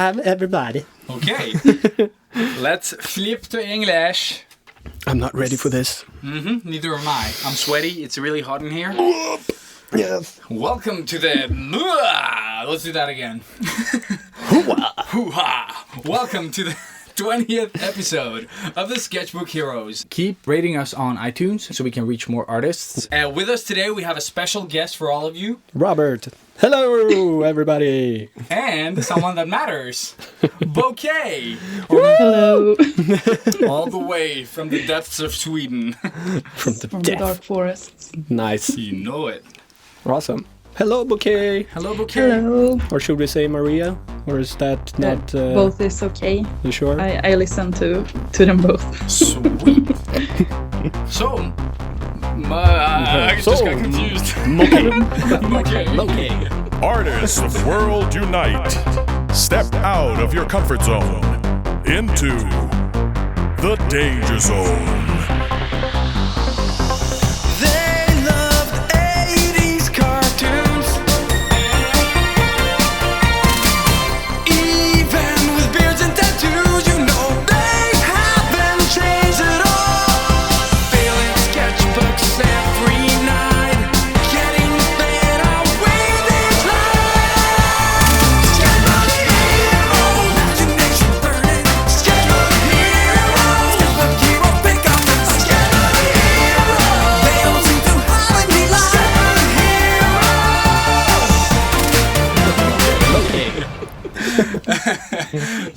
everybody. Okay. Let's flip to English. I'm not ready for this. Neither am I. I'm sweaty. It's really hot in here. Yes. Welcome to the... Let's do that again. Hoo-wah. Hoo-ha! Welcome to the 20th episode of the Sketchbook Heroes. Keep rating us on iTunes so we can reach more artists. With us today, we have a special guest for all of you. Robert. Hello, everybody. And someone that matters. BOKKEI. Hello. All the way from the depths of Sweden. From the dark forests. Nice. You know it. Awesome. Hello, BOKKEI. Hello, BOKKEI. Hello. Or should we say Maria? Or is that not... both is okay. You sure? I listen to them both. Sweet. So... I just got confused. BOKKEI. Artists of the world unite. Step out of your comfort zone into the danger zone. They loved 80s cartoons. Even with beards and tattoos, you know they haven't changed at all. Filling sketchbooks every night, getting better with each line. Sketchbook Heroes, imagination burning. Sketchbook Heroes, Sketchbook Heroes, pick up the Sketchbook Heroes. They don't seem to have any life.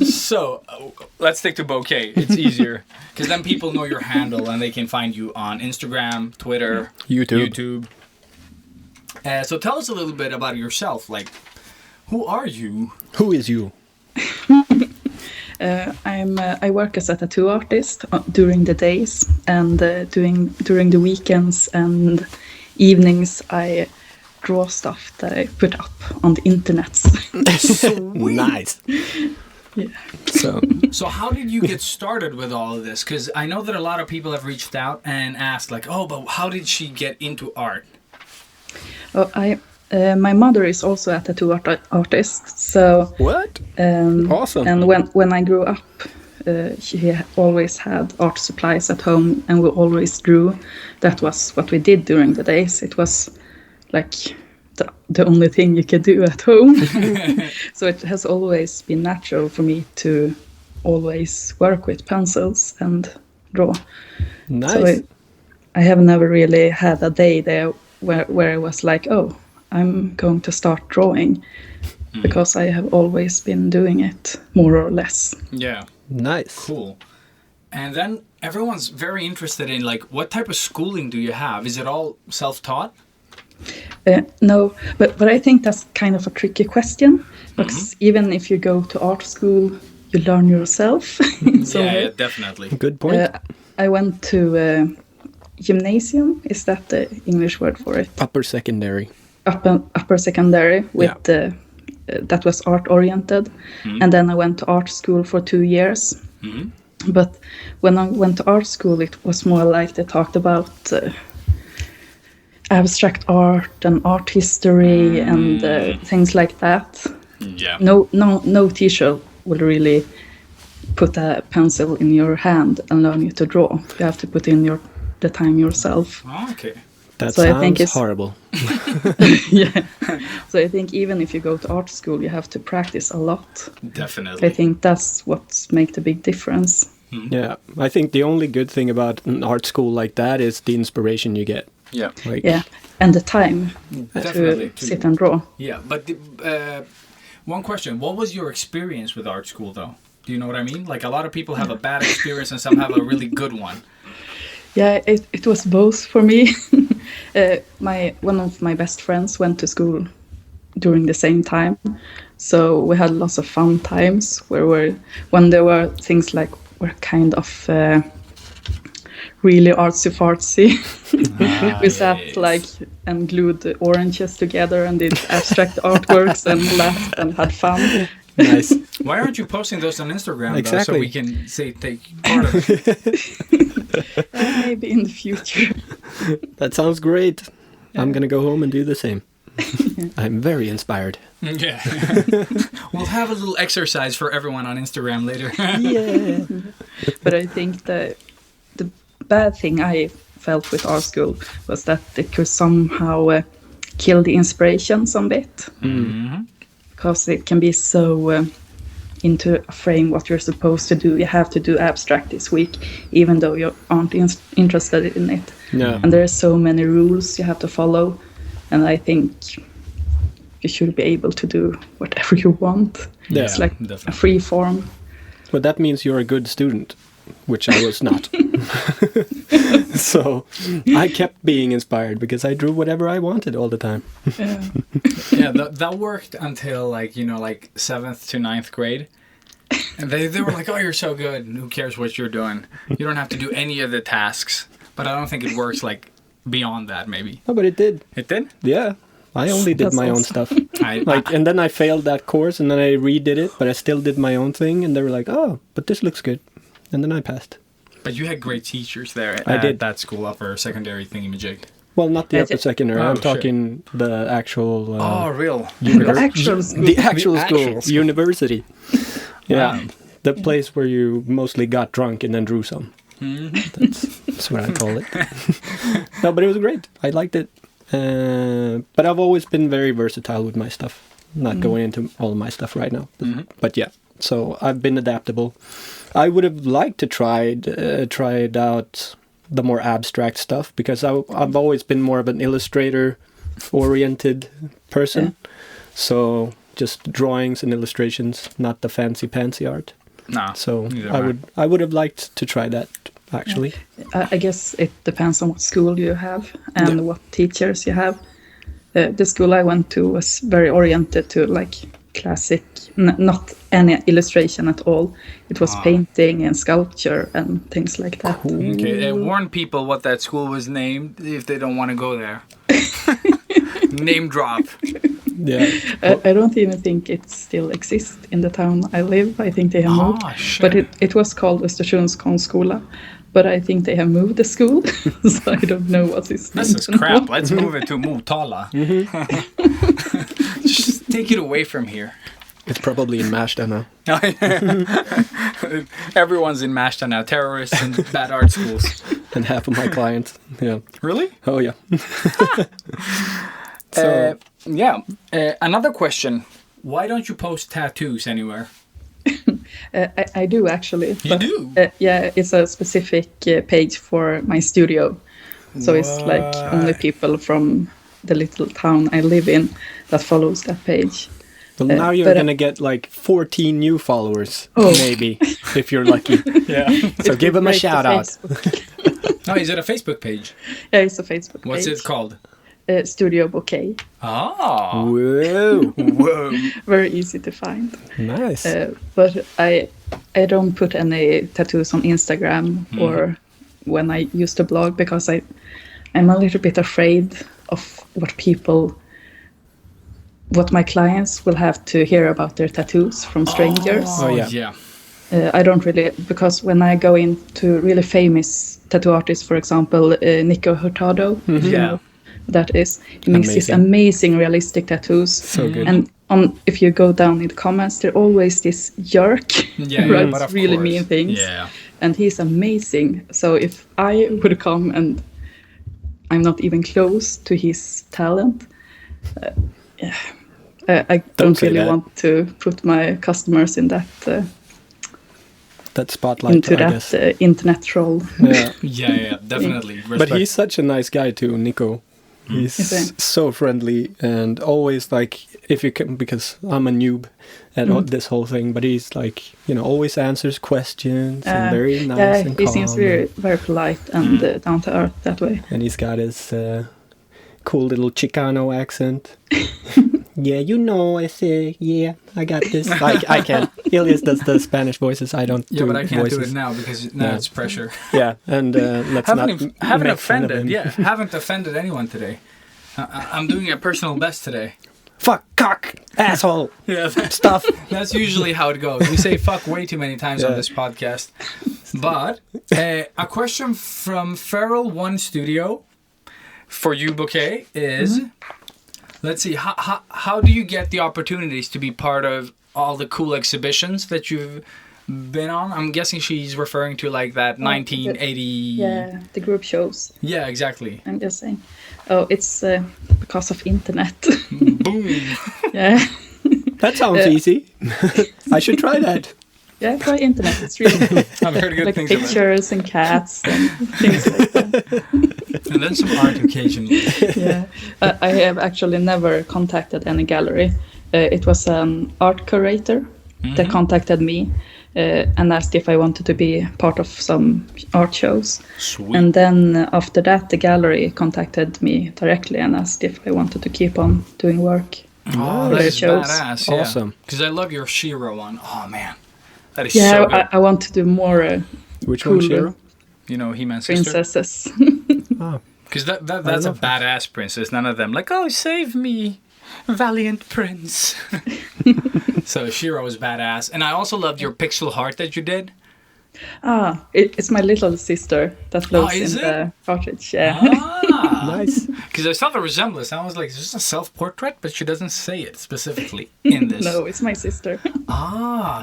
So, let's stick to BOKKEI. It's easier. Because then people know your handle and they can find you on Instagram, Twitter, YouTube. So tell us a little bit about yourself. Like, who are you? Who is you? I work as a tattoo artist during the days, and during the weekends and evenings I draw stuff that I put up on the internet. Nice. Yeah. So how did you get started with all of this? Because I know that a lot of people have reached out and asked, like, oh, but how did she get into art? My mother is also a tattoo artist, so what? Awesome. And when I grew up, she always had art supplies at home, and we always drew. That was what we did during the days. It was like the only thing you could do at home. So it has always been natural for me to always work with pencils and draw. Nice. So I have never really had a day there where I was like, oh, I'm going to start drawing, because I have always been doing it more or less. Yeah. Nice. Cool. And then everyone's very interested in, like, what type of schooling do you have? Is it all self-taught? No, but I think that's kind of a tricky question, because even if you go to art school, you learn yourself. Yeah, definitely. Good point. I went to gymnasium. Is that the English word for it? Upper secondary. Upper secondary with that was art oriented, and then I went to art school for 2 years. But when I went to art school, it was more like they talked about abstract art and art history and things like that. Yeah. No teacher will really put a pencil in your hand and learn you to draw. You have to put in the time yourself. Oh, okay. That So sounds I think it's horrible. Yeah. So I think even if you go to art school, you have to practice a lot. Definitely. I think that's what makes the big difference. Yeah, I think the only good thing about an art school like that is the inspiration you get. Yeah. Like, Yeah, and the time Definitely. to sit and draw. Yeah, but one question. What was your experience with art school, though? Do you know what I mean? Like, a lot of people have a bad experience and some have a really good one. Yeah, it was both for me. One of my best friends went to school during the same time, so we had lots of fun times when there were things like were kind of really artsy-fartsy. We sat like and glued the oranges together and did abstract artworks and laughed and had fun. Nice. Why aren't you posting those on Instagram, Exactly. though, so we can take part of it? Maybe in the future. That sounds great. I'm gonna go home and do the same. I'm very inspired. Yeah. We'll have a little exercise for everyone on Instagram later. Yeah. But I think the bad thing I felt with art school was that it could somehow kill the inspiration some bit. Because it can be so into a frame what you're supposed to do. You have to do abstract this week, even though you aren't interested in it. Yeah. And there are so many rules you have to follow. And I think you should be able to do whatever you want. Yeah, it's like definitely. a free form. But that means you're a good student, which I was not. So I kept being inspired because I drew whatever I wanted all the time. Yeah, that worked until like 7th to 9th grade. And they were like, oh, you're so good. Who cares what you're doing? You don't have to do any of the tasks. But I don't think it works like beyond that, maybe. Oh, but it did. It did? Yeah. I only did That's my own awesome. stuff. And then I failed that course, and then I redid it, but I still did my own thing, and they were like, oh, but this looks good. And then I passed. But you had great teachers there I at did. that school, upper secondary thingamajig. Well, not the Yeah, upper secondary. Oh, I'm shit. talking the actual... Real. The actual school. The actual school. actual school. University. Yeah. Wow. The place where you mostly got drunk and then drew some. That's what I call it. No, but it was great. I liked it. But I've always been very versatile with my stuff. Not going into all of my stuff right now. But yeah, so I've been adaptable. I would have liked to try it out, the more abstract stuff, because I've always been more of an illustrator-oriented person. So just drawings and illustrations, not the fancy art. No. So neither I would have liked to try that, actually. I guess it depends on what school you have and what teachers you have. The school I went to was very oriented to like classic, not any illustration at all. It was painting and sculpture and things like that. Okay, warn people what that school was named if they don't want to go there. Name drop. Yeah. I don't even think it still exists in the town I live. I think they have moved. Shit. But it was called Östersunds konstskola. But I think they have moved the school, so I don't know what is. This is crap. Let's move it to Motala. Just take it away from here. It's probably in Märsta now. Everyone's in Märsta now. Terrorists and bad art schools. And half of my clients. Yeah. Really? Oh, yeah. Another question. Why don't you post tattoos anywhere? I do actually. You do? Yeah, it's a specific page for my studio. So it's like only people from the little town I live in that follows that page. Well, now you're going to get like 14 new followers, maybe, if you're lucky. Yeah. So give them a shout out. Oh, is it a Facebook page? Yeah, it's a Facebook page. What's it called? Studio BOKKEI. Ah. Whoa. Whoa. Very easy to find. Nice. But I don't put any tattoos on Instagram or when I used to blog because I'm a little bit afraid of what my clients will have to hear about their tattoos from strangers. Oh, yeah. Yeah. I don't really, because when I go into really famous tattoo artists, for example, Nico Hurtado, Yeah. that is, he makes these amazing realistic tattoos. So good. And if you go down in the comments, there's always this jerk who but writes of really course. mean things. Yeah. And he's amazing. So if I would come and I'm not even close to his talent, I don't say really that. want to put my customers in that That spotlight, into I that guess. internet troll. Yeah. Yeah, definitely. But Respect. he's such a nice guy too, Nico. He's Is he? so friendly and always like, if you can, because I'm a noob at this whole thing, but he's like, always answers questions and very nice Yeah, and he calm. seems very, very polite and down to earth that way. And he's got his cool little Chicano accent. Yeah, I say, yeah, I got this. I can't. Elias does the Spanish voices. I don't do but I can't voices. do it now because now it's pressure. Yeah, and let's haven't not make fun of offended. him. Yeah, haven't offended anyone today. I'm doing a personal best today. Fuck, cock, asshole, Yeah, stuff. that's usually how it goes. We say fuck way too many times on this podcast. But a question from Feral One Studio for you, BOKKEI, is let's see. How do you get the opportunities to be part of all the cool exhibitions that you've been on? I'm guessing she's referring to like that 1980. Yeah, the group shows. Yeah, exactly. I'm guessing. Oh, it's because of internet. Boom. Yeah. That sounds easy. I should try that. Yeah, try internet. It's really cool. I've heard good Like things about it. pictures and cats and things like that. And then some art occasionally. Yeah. I have actually never contacted any gallery. It was an art curator that contacted me and asked if I wanted to be part of some art shows. Sweet. And then after that, the gallery contacted me directly and asked if I wanted to keep on doing work. Oh, for that the is shows. badass. Yeah. Awesome. Because I love your Shiro one. Oh, man. That is Yeah, so good. I want to do more Which one, cool Shiro? You know, He-Man's sister? princesses. Oh, Because that's a badass princess. None of them like, oh, save me, valiant prince. So Shiro is badass. And I also loved your pixel heart that you did. It's my little sister that lives is in it? the cartridge. Yeah. Ah, nice. because I saw the resemblance. I was like, is this a self-portrait? But she doesn't say it specifically in this. No, it's my sister.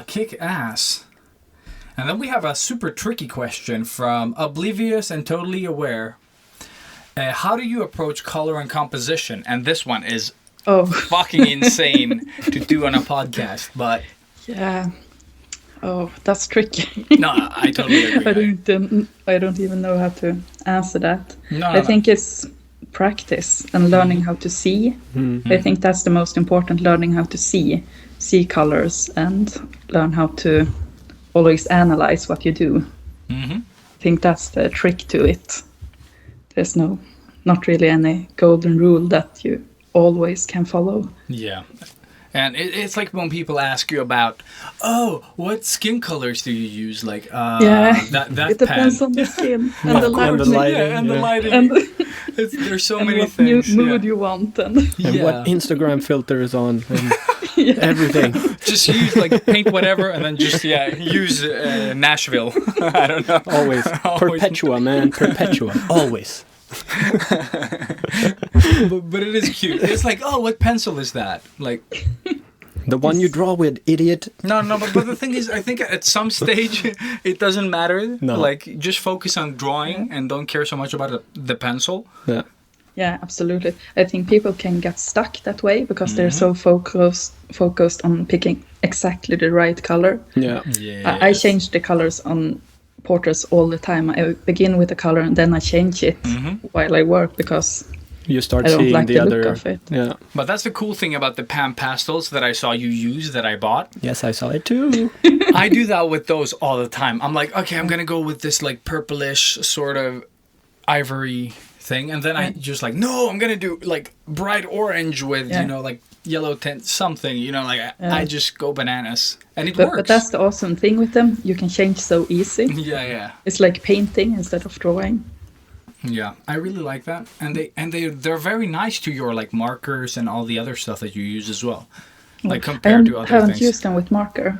Kick ass. And then we have a super tricky question from Oblivious and Totally Aware. How do you approach color and composition? And this one is Oh, fucking insane to do on a podcast, but yeah. Oh, that's tricky. no, I totally agree. I don't even know how to answer that. No, I think it's practice and learning how to see. I think that's the most important, learning how to see colors and learn how to always analyze what you do. I think that's the trick to it. There's not really any golden rule that you always can follow. Yeah. And it's like when people ask you about, what skin colors do you use? Like, that It depends pen. on the skin and the And the lighting. lighting. Yeah, and the lighting. And, There's so and many what things. mood you want. And And what Instagram filter is on. And everything. Just use, like, paint whatever and then just, use Nashville. I don't know. Always. Perpetua, man. Perpetua. Always. But it is cute. It's like, what pencil is that? Like, The one you draw with, idiot. no, but the thing is, I think at some stage it doesn't matter. No. Like, just focus on drawing and don't care so much about the pencil. Yeah. yeah, absolutely. I think people can get stuck that way because they're so focused on picking exactly the right color. Yeah. Yeah. I change the colors on portraits all the time. I begin with a color and then I change it while I work because You start I don't seeing like the the other. look of it. Yeah. But that's the cool thing about the pan pastels that I saw you use that I bought. Yes, I saw it too. I do that with those all the time. I'm like, okay, I'm gonna go with this like purplish sort of ivory thing, and then I just like, no, I'm gonna do like bright orange with like yellow tint something. Like I just go bananas, and it works. But that's the awesome thing with them. You can change so easy. Yeah. It's like painting instead of drawing. Yeah, I really like that, and they're very nice to your like markers and all the other stuff that you use as well, like compared to other haven't things. used them with marker.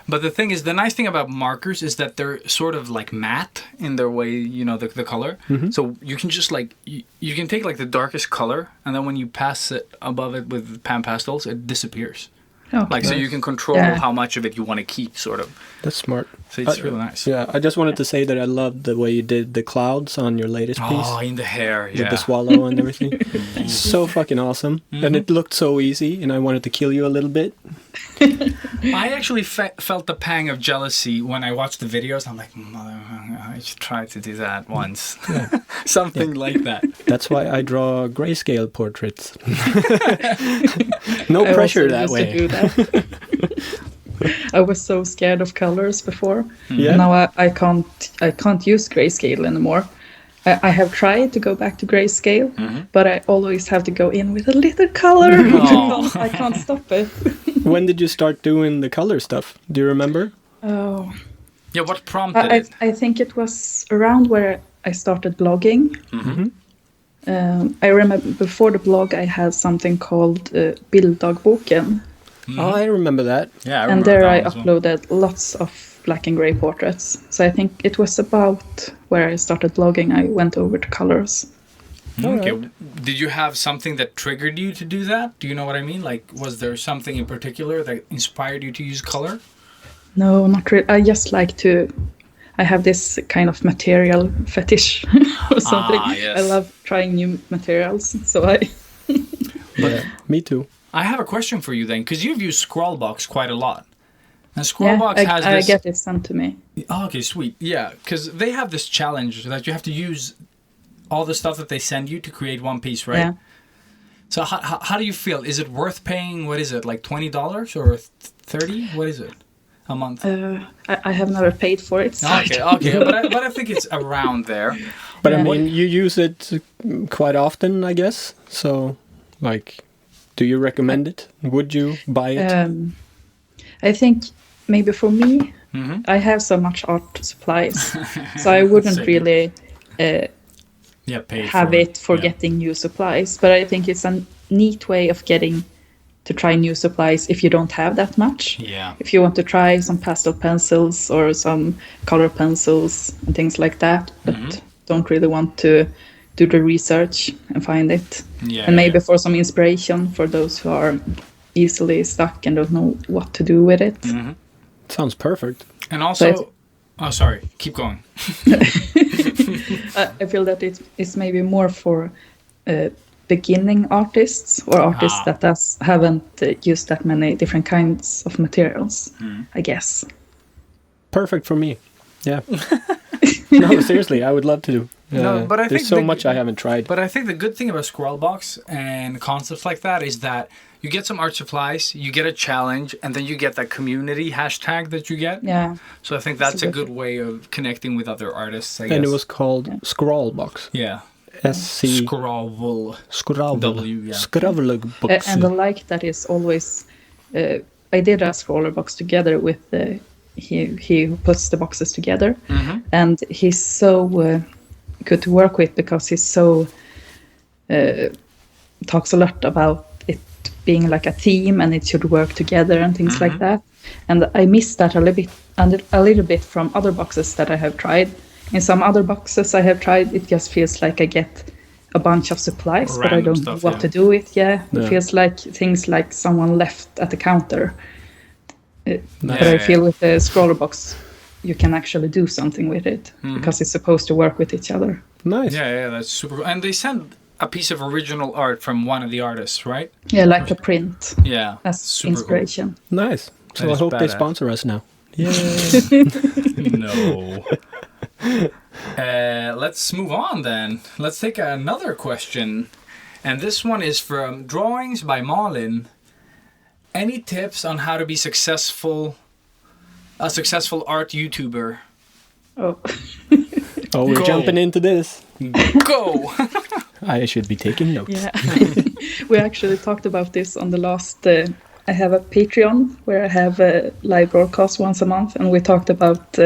But the thing is, the nice thing about markers is that they're sort of like matte in their way, the color. So you can just like you can take like the darkest color, and then when you pass it above it with pan pastels, it disappears. Okay. Like, so you can control how much of it you want to keep, sort of. That's smart. So it's really nice. Yeah, I just wanted to say that I loved the way you did the clouds on your latest piece. Oh, in the hair, With the swallow and everything. So fucking awesome. And it looked so easy, and I wanted to kill you a little bit. I actually felt the pang of jealousy when I watched the videos. I'm like, I should try to do that once. Something like that. That's why I draw grayscale portraits. No pressure that way. To do that. I was so scared of colors before. Yeah. Now I can't use grayscale anymore. I have tried to go back to grayscale, but I always have to go in with a little color. I can't stop it. When did you start doing the color stuff? Do you remember? Oh, Yeah, what prompted it? I think it was around where I started blogging. I remember before the blog I had something called Bilddagboken. Oh, I remember that. Yeah, I And remember there that I one as well. uploaded lots of black and grey portraits. So I think it was about where I started blogging. I went over to colors. Okay. Alright. Did you have something that triggered you to do that? Do you know what I mean? Like, was there something in particular that inspired you to use color? No, not really. I just like to. I have this kind of material fetish or something. Yes. I love trying new materials, so I. Yeah, me too. I have a question for you then, because you've used Scrawlbox quite a lot. And Yeah, Scrawlbox has I this... get it sent to me. Oh, okay, sweet. Yeah, because they have this challenge that you have to use all the stuff that they send you to create one piece, right? Yeah. So how do you feel? Is it worth paying, what is it, like $20 or $30? What is it? A month? I have never paid for it. So Okay, but I think it's around there. But I Yeah. mean, you use it quite often, I guess. So, like, do you recommend it? Would you buy it? I think maybe for me, Mm-hmm. I have so much art supplies, so I wouldn't Same. really Yeah, pay have for it for yeah. getting new supplies. But I think it's a neat way of getting to try new supplies if you don't have that much. Yeah. If you want to try some pastel pencils or some color pencils and things like that, but Mm-hmm. don't really want to do the research and find it. Yeah, And maybe yeah. for some inspiration for those who are easily stuck and don't know what to do with it. Mm-hmm. Sounds perfect. And also... But- Oh, sorry. Keep going. I feel that it's maybe more for beginning artists or artists that haven't used that many different kinds of materials, I guess. Perfect for me. Yeah. No, seriously, I would love to do. No, but I there's think so the- much I haven't tried. But I think the good thing about Scrawlbox and concepts like that is that you get some art supplies, you get a challenge, and then you get that community hashtag that you get. Yeah. So I think that's a good way of connecting with other artists, I guess. And it was called Scrawlbox. Yeah. SC Scrawlbox. Scrawlbox. W, yeah. Scrawlbox. And the like that is always. I did a scroller box together with he who puts the boxes together, and he's so good to work with because he's so talks a lot about it being like a team and it should work together and things like that. And I miss that a little bit from other boxes that I have tried. In some other boxes I have tried, it just feels like I get a bunch of supplies, but I Random don't stuff, know what yeah. to do with. Yeah, Yeah. it feels like things like someone left at the counter. But I Yeah. feel with the scroller box, you can actually do something with it because it's supposed to work with each other. Nice. Yeah, that's super cool. And they sent a piece of original art from one of the artists, right? Yeah, like a print Yeah. as super cool. inspiration. Nice. So That I is hope they badass. sponsor us now. Yeah. No. Let's move on then. Let's take another question. And this one is from Drawings by Malin. Any tips on how to be a successful art YouTuber? Oh, Oh, we're Go. jumping into this. Go! I should be taking notes. yeah. We actually talked about this on the last. I have a Patreon where I have a live broadcast once a month, and we talked about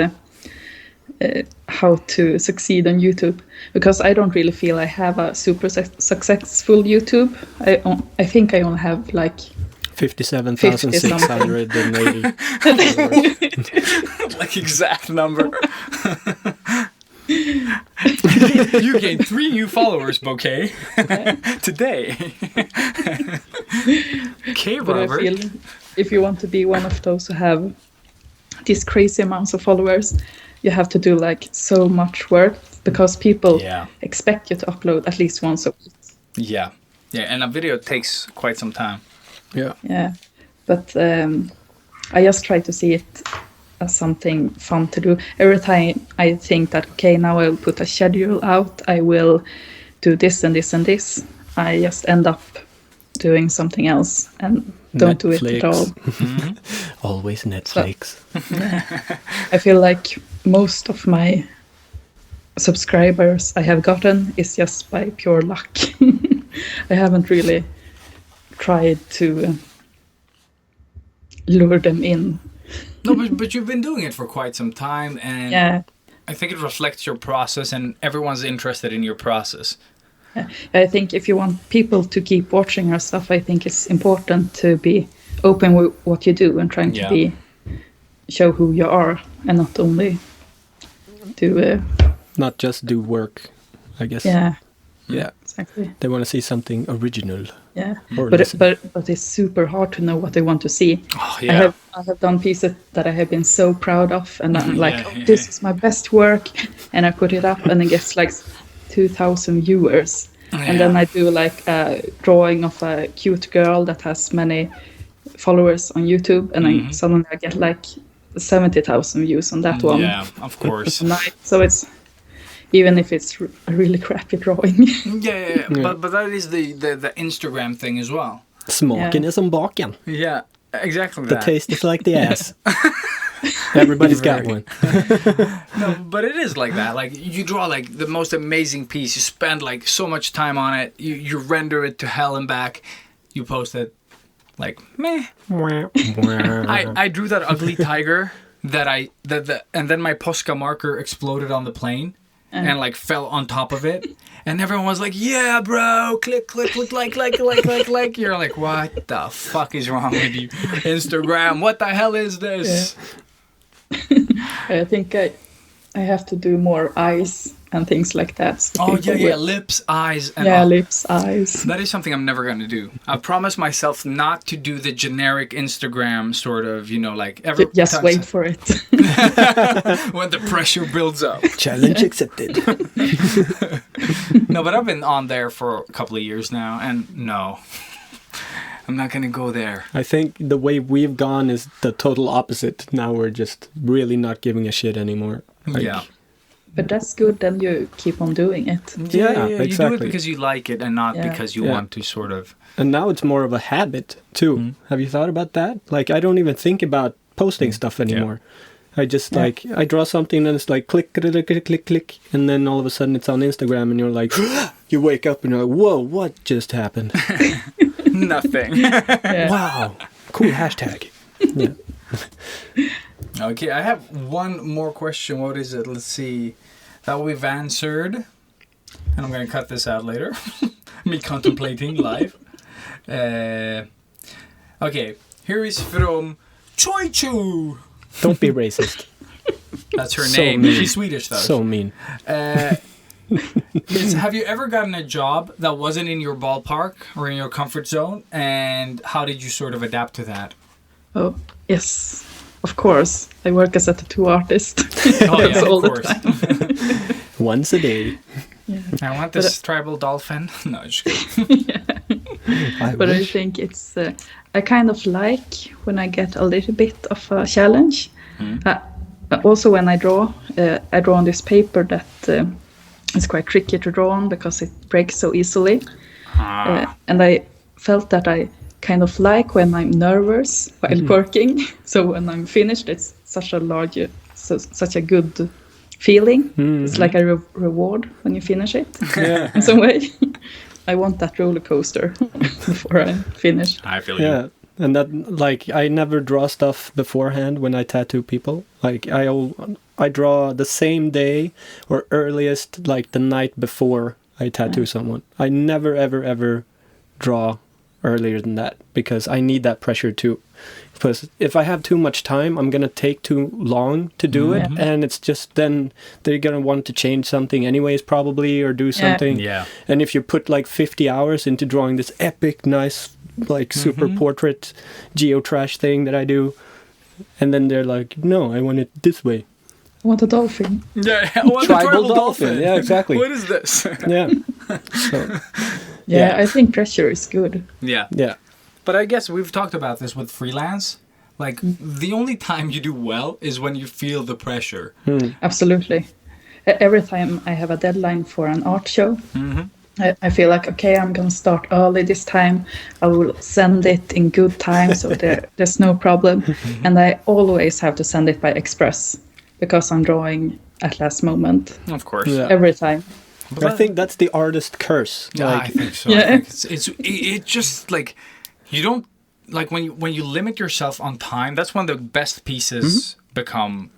how to succeed on YouTube because I don't really feel I have a super successful YouTube. I think I only have like 57,680. Like exact number. You gained 3 new followers, BOKKEI. Today. Okay, But I Robert. feel if you want to be one of those who have these crazy amounts of followers, you have to do like so much work because people Yeah. expect you to upload at least once a week. Yeah. Yeah, and a video takes quite some time. Yeah. Yeah, but I just try to see it as something fun to do. Every time I think that, okay, now I'll put a schedule out, I will do this and this and this, I just end up doing something else and don't do it at all. Always Netflix. I feel like most of my subscribers I have gotten is just by pure luck. I haven't really tried to lure them in. No, but you've been doing it for quite some time, and Yeah, I think it reflects your process, and everyone's interested in your process. I think if you want people to keep watching our stuff, I think it's important to be open with what you do and trying Yeah. to show who you are and not only do Not just do work, I guess. yeah. Yeah. Exactly. They want to see something original. Yeah. Or But listen. it's super hard to know what they want to see. Oh, I yeah. have done pieces that I have been so proud of, and I'm like, Yeah, yeah. this is my best work, and I put it up, and it gets like 2,000 viewers, and then I do like a drawing of a cute girl that has many followers on YouTube, and then suddenly I get like 70,000 views on that one. Yeah, of course. So it's even if it's a really crappy drawing. Yeah. But that is the Instagram thing as well. Smaken är som baken. Yeah, exactly The that. taste is like the ass. Everybody's got one. No, but it is like that. Like you draw like the most amazing piece. You spend like so much time on it. You render it to hell and back. You post it. Like meh. I drew that ugly tiger and then my Posca marker exploded on the plane and like fell on top of it. And everyone was like, "Yeah, bro, click, like." You're like, "What the fuck is wrong with you, Instagram? What the hell is this?" I think I have to do more eyes and things like that. So Oh people yeah, will- lips, eyes, and lips, eyes. That is something I'm never going to do. I promised myself not to do the generic Instagram sort of, like every Just time- wait for it. when the pressure builds up. Challenge accepted. No, but I've been on there for a couple of years now, and no, I'm not going to go there. I think the way we've gone is the total opposite. Now we're just really not giving a shit anymore. Like, Yeah. But that's good. Then you keep on doing it. Yeah, you do it exactly. because you like it and not because you want to sort of... And now it's more of a habit too. Have you thought about that? Like, I don't even think about posting stuff anymore. I just like, I draw something and it's like click, click, click, click, click. And then all of a sudden it's on Instagram and you're like, you wake up and you're like, whoa, what just happened? Nothing. Wow. Cool hashtag. Yeah. Okay, I have one more question. What is it? Let's see. That we've answered. And I'm going to cut this out later. Me contemplating live. Okay, here is from Choi Chu. Don't be racist. That's her So name. mean. She's Swedish though. So mean. Have you ever gotten a job that wasn't in your ballpark or in your comfort zone? And how did you sort of adapt to that? Oh yes, of course. I work as a tattoo artist. Oh, That's yeah, all of the course. time. Once a day. I want this tribal dolphin. No, just kidding. But I think it's I kind of like when I get a little bit of a challenge. Also when I draw on this paper that is quite tricky to draw on because it breaks so easily. And I felt that I kind of like when I'm nervous while working. So when I'm finished, it's such a good feeling. It's like a reward when you finish it in some way. I want that roller coaster before I finish. I feel you. Yeah. And that, like, I never draw stuff beforehand when I tattoo people. Like, I draw the same day or earliest, like, the night before I tattoo someone. I never, ever, ever draw earlier than that because I need that pressure too. Because if I have too much time, I'm going to take too long to do it. And it's just then they're going to want to change something anyways, probably, or do something. Yeah. And if you put like 50 hours into drawing this epic, nice, like super portrait geotrash thing that I do, and then they're like, no, I want it this way. I want a dolphin. Yeah, I want a Tribal dolphin. Yeah, exactly. What is this? Yeah. So, Yeah, I think pressure is good. Yeah. yeah. But I guess we've talked about this with freelance. Like, the only time you do well is when you feel the pressure. Absolutely. Every time I have a deadline for an art show, I feel like, okay, I'm going to start early this time. I will send it in good time, so there's no problem. And I always have to send it by express because I'm drawing at last moment. Of course. Yeah. Every time. I think that's the artist curse. Yeah, Like, I think so. Yeah. I think it just like you don't like when you limit yourself on time. That's when the best pieces become,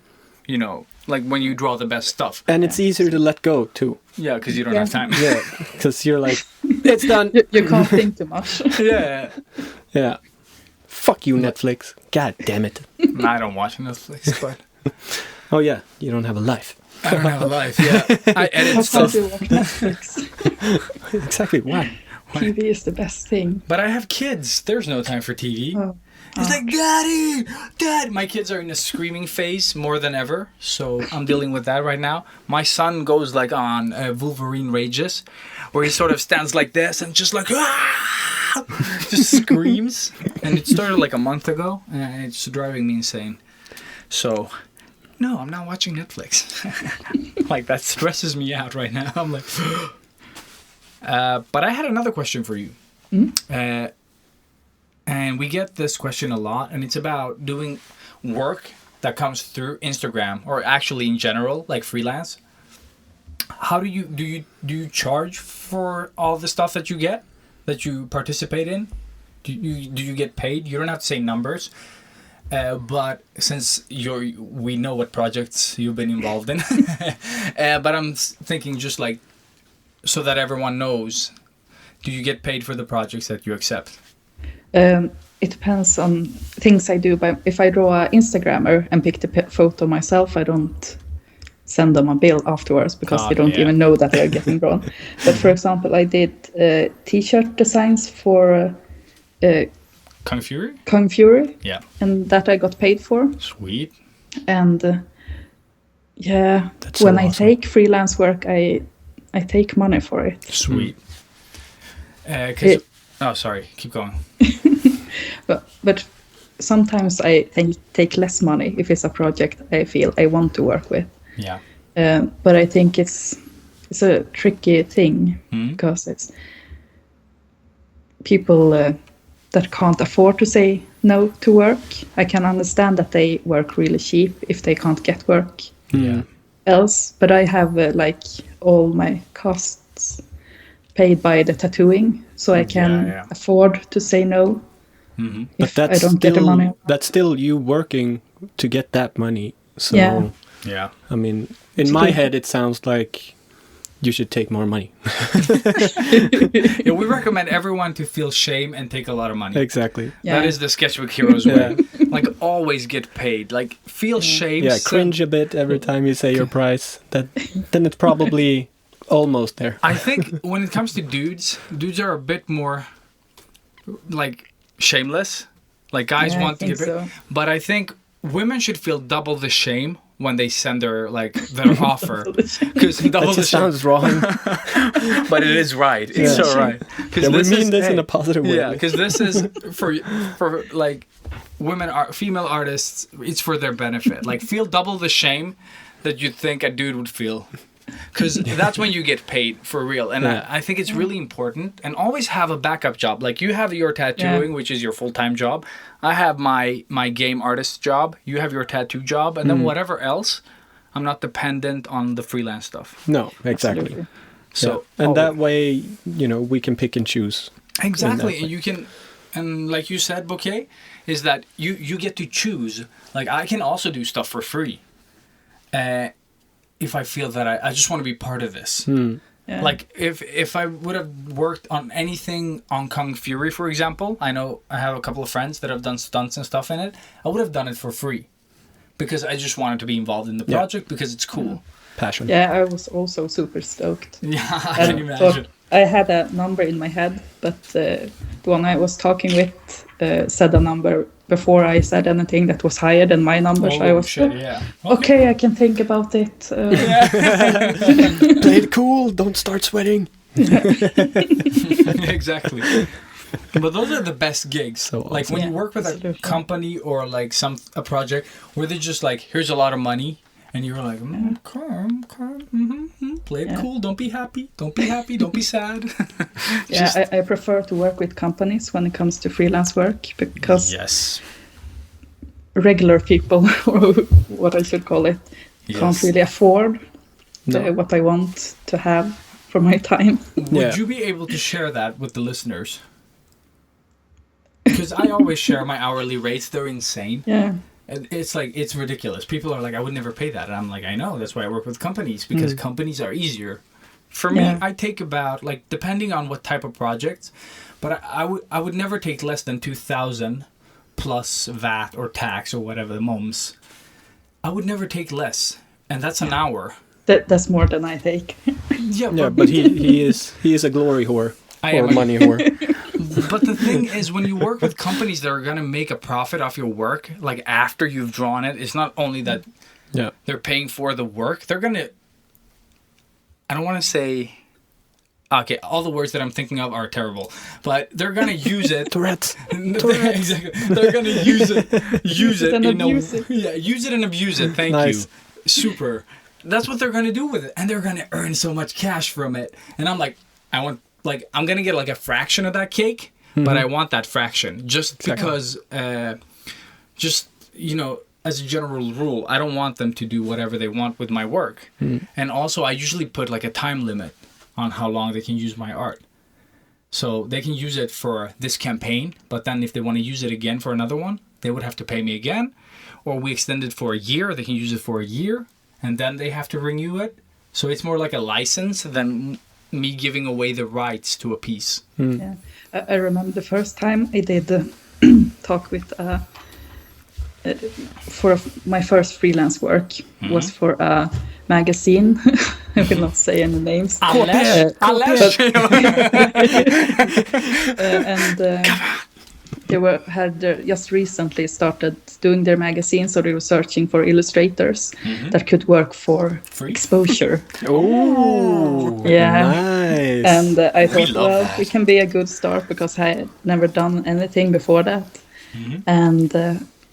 like when you draw the best stuff. and it's easier to let go too. Yeah, because you don't have time. Yeah, because you're like, it's done. You can't think too much. Yeah. Yeah. Fuck you, Netflix. God damn it. I don't watch Netflix, but Oh yeah, you don't have a life. I don't have a life. Yeah, I edit How stuff. do you watch Netflix? Exactly. Why? TV is the best thing. But I have kids. There's no time for TV. Oh. It's like, Daddy, Dad. My kids are in a screaming phase more than ever, so I'm dealing with that right now. My son goes like on Wolverine Rages, where he sort of stands like this and just like, ah! Just screams. And it started like a month ago, and it's driving me insane. So, no, I'm not watching Netflix. Like, that stresses me out right now. I'm like, but I had another question for you. And we get this question a lot, and it's about doing work that comes through Instagram, or actually in general, like freelance. How do you charge for all the stuff that you get, that you participate in? Do you get paid? You don't have to say numbers, but since we know what projects you've been involved in, but I'm thinking just like so that everyone knows. Do you get paid for the projects that you accept? It depends on things I do. But if I draw an Instagrammer and pick the photo myself, I don't send them a bill afterwards because they don't even know that they're getting drawn. But for example, I did t-shirt designs for Kung Fury? Kung Fury. Yeah. And that I got paid for. Sweet. And That's so when I awesome. take freelance work, I take money for it. Sweet. Oh, sorry. Keep going. But sometimes I take less money if it's a project I feel I want to work with. Yeah. But I think it's a tricky thing because it's people that can't afford to say no to work. I can understand that they work really cheap if they can't get work else. But I have like all my costs paid by the tattooing, so I can afford to say no. If But I don't get the money. that's still you working to get that money. So, Yeah. I mean, in my head, it sounds like you should take more money. Yeah, we recommend everyone to feel shame and take a lot of money. Exactly. Yeah. That is the Sketchbook Heroes way. Like, always get paid. Like, feel shame. Yeah, cringe a bit every time you say your price. Then it's probably almost there. I think when it comes to dudes are a bit more, like, shameless. Like, guys want to get paid. so. But I think women should feel double the shame when they send their offer. Because double That the just shame. sounds wrong. But it is right. It's so right. Yeah, we mean this in a positive way. Yeah, because this is for like female artists. It's for their benefit. Like, feel double the shame that you think a dude would feel, because that's when you get paid for real. And I think it's really important. And always have a backup job. Like, you have your tattooing, which is your full-time job. I have my game artist job. You have your tattoo job, and then whatever else. I'm not dependent on the freelance stuff. No, exactly. Absolutely. So and that way, we can pick and choose. exactly, and you can, and like you said, BOKKEI, is that you get to choose. Like, I can also do stuff for free, if I feel that I just want to be part of this. Yeah. Like, if I would have worked on anything on Kung Fury, for example, I know I have a couple of friends that have done stunts and stuff in it. I would have done it for free because I just wanted to be involved in the project because it's cool. Passion. Yeah, I was also super stoked. Yeah, I I can imagine. thought I had a number in my head, but the one I was talking with said a number before I said anything that was higher than my number. So I Oh, was shit, yeah. okay, I can think about it. Play it cool. Don't start sweating. Exactly. But those are the best gigs. So like when awesome. you work with a Absolutely. company or like a project where they're just like, here's a lot of money, and you're like, calm, play it cool. Don't be happy. Don't be happy. Don't be sad. Yeah, I prefer to work with companies when it comes to freelance work because Yes. regular people, or what I should call it, can't really afford what I want to have for my time. Would you be able to share that with the listeners? Because I always share my hourly rates. They're insane. Yeah. And it's like, it's ridiculous. People are like, I would never pay that. And I'm like, I know. That's why I work with companies, because companies are easier. For me, I take about, like, depending on what type of project, but I would never take less than 2,000 plus VAT or tax or whatever, the mums. I would never take less, and that's an hour. That's more than I take. Yeah, but he is a glory whore. Or money whore. But the thing is, when you work with companies that are going to make a profit off your work, like after you've drawn it, it's not only that they're paying for the work, they're going to, I don't want to say, okay, all the words that I'm thinking of are terrible, but they're going to use it. Tourette's. Exactly. They're going to use it and in abuse it. Yeah, use it and abuse it. Thank you. Super. That's what they're going to do with it. And they're going to earn so much cash from it. And I'm like, I'm going to get like a fraction of that cake, but I want that fraction just because, as a general rule, I don't want them to do whatever they want with my work. And also I usually put like a time limit on how long they can use my art. So they can use it for this campaign, but then if they want to use it again for another one, they would have to pay me again. Or we extend it for a year, they can use it for a year, and then they have to renew it. So it's more like a license than me giving away the rights to a piece. Yeah, I remember the first time I did talk with for my first freelance work was for a magazine. I will not say any names. Alles. They had just recently started doing their magazine, so they were searching for illustrators that could work for exposure. Oh, yeah, nice. And I thought, we can be a good start because I had never done anything before that. And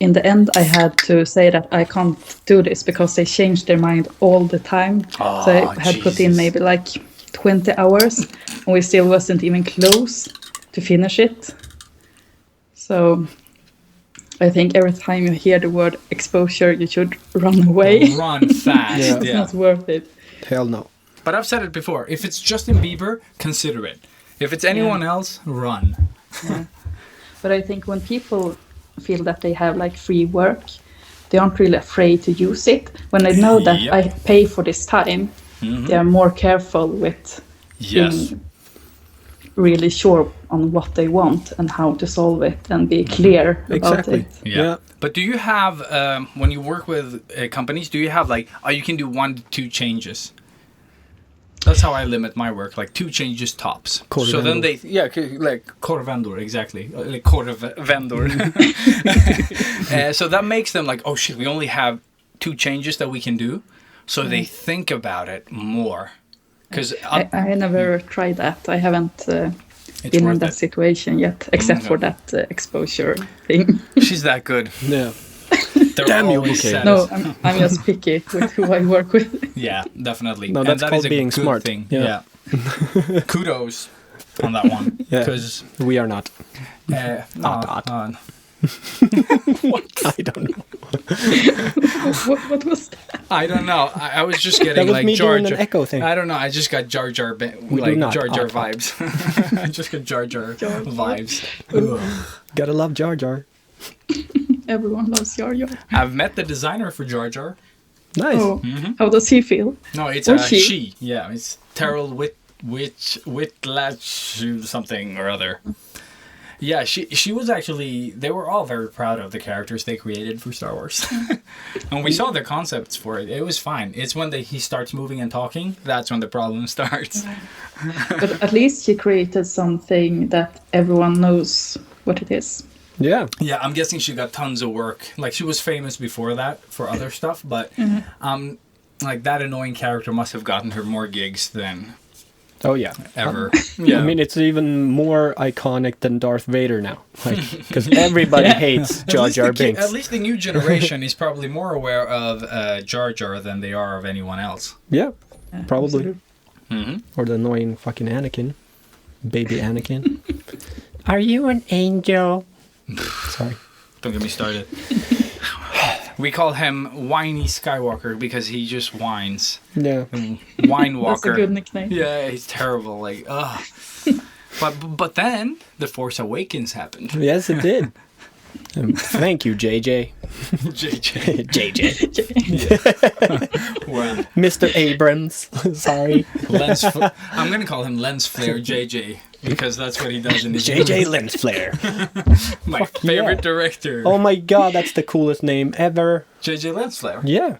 in the end, I had to say that I can't do this because they changed their mind all the time. So I had put in maybe like 20 hours, and we still wasn't even close to finish it. So I think every time you hear the word exposure, you should run away. Run fast. It's not worth it. Hell no. But I've said it before. If it's Justin Bieber, consider it. If it's anyone else, run. Yeah. But I think when people feel that they have like free work, they aren't really afraid to use it. When they know that I pay for this time, they are more careful with being really sure on what they want and how to solve it and be clear about it. Yeah. But do you have, when you work with companies, do you have like, you can do 1 to 2 changes? That's how I limit my work, like 2 changes tops. So then they, like korvendor, exactly, like korvendor. So that makes them like, oh shit, we only have 2 changes that we can do. So they think about it more. Because I never tried that. I haven't been in that situation yet, except for that exposure thing. She's that good. Yeah. Damn you, okay. No, I'm just picky with who I work with. Yeah, definitely. No, that's called being good smart. Thing. Yeah. Kudos on that one. Because we are not. Not. What? I don't know. What was that? I don't know. I was just getting that was like me Jar doing Jar. an echo thing. I don't know. I just got Jar Jar, Jar Jar vibes. I just got Jar Jar vibes. Gotta love Jar Jar. Everyone loves Jar Jar. I've met the designer for Jar Jar. Nice. Oh, how does he feel? No, it's Or a she. she. Yeah, it's Terrell Whitlatch something or other. Yeah, she was actually. They were all very proud of the characters they created for Star Wars, and we saw their concepts for it. It was fine. It's when he starts moving and talking that's when the problem starts. But at least she created something that everyone knows what it is. Yeah. Yeah, I'm guessing she got tons of work. Like she was famous before that for other stuff, but like that annoying character must have gotten her more gigs than. Oh yeah. Ever. I mean, it's even more iconic than Darth Vader now, because everybody hates Jar Jar Binks. At least the new generation is probably more aware of Jar Jar than they are of anyone else. Yeah, probably. Mm-hmm. Or the annoying fucking Anakin, baby Anakin. Are you an angel? Sorry. Don't get me started. We call him Whiny Skywalker because he just whines. Yeah. Wine Walker. That's a good nickname. Yeah, he's terrible. Like, ugh. But then the Force Awakens happened. Yes, it did. Thank you, JJ. JJ. Well, Mr. Abrams. Sorry. I'm gonna call him Lens Flare JJ. because that's what he does in his JJ Lens Flare. My favorite director. Oh my god, that's the coolest name ever. JJ Lens Flare. Yeah.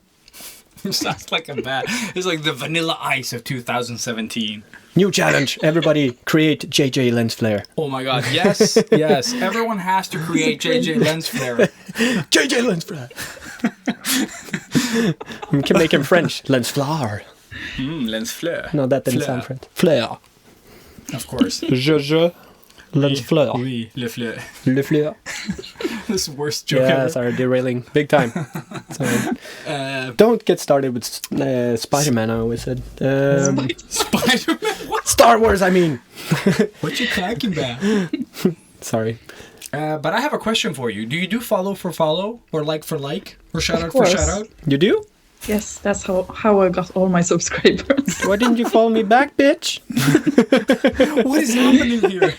It sounds like a bad. It's like the Vanilla Ice of 2017. New challenge. Everybody create JJ Lens Flare. Oh my god, yes, yes. Everyone has to create JJ Lens Flare. JJ Lens Flare. We can make him French. Lens Flare. Lens Flare. No, that didn't Flare. sound French. Flare. Of course. Je. Lens Flare. Oui, le fleur. Le Flare. This worst joke Yeah, ever. sorry, derailing. Big time. Sorry. Don't get started with Spider-Man, I always said. Spider-Man? What? Star Wars, I mean. What you talking about? Sorry. But I have a question for you. Do you do follow for follow? Or like for like? Or shout out for course. shout out? You do? Yes, that's how I got all my subscribers. Why didn't you follow me back, bitch? What is happening here?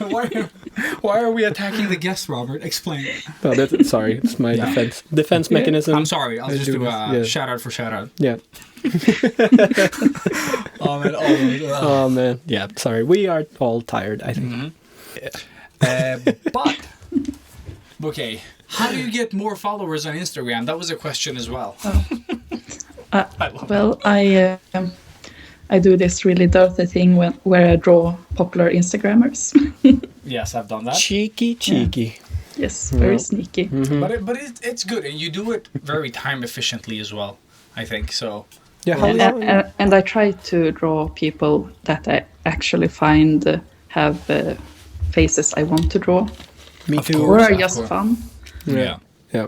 Why are we attacking the guest, Robert? Explain. Oh, that's, sorry, it's my Yeah. defense mechanism. I'm sorry. I'll just do a Yeah. shout out for shout out. Yeah. Oh man. Oh man. Yeah. Sorry. We are all tired, I think. But okay, how do you get more followers on Instagram? That was a question as well. Well, I do this really dirty thing where I draw popular Instagrammers. Yes, I've done that. Cheeky. Yes, very sneaky. But it's good, and you do it very time efficiently as well. I think so. Yeah. How long? And I try to draw people that I actually find have faces I want to draw, Me Of too. course. or are of just course. fun. Yeah. Yeah.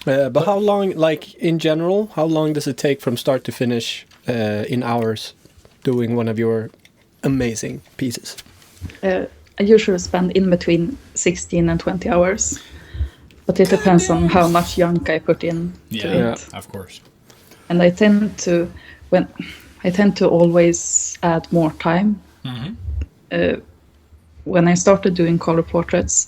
But how long, like in general, how long does it take from start to finish in hours doing one of your amazing pieces? I usually spend in between 16 and 20 hours, but it depends on how much junk I put in to Yeah. it. Of course. And I tend to always add more time. When I started doing color portraits,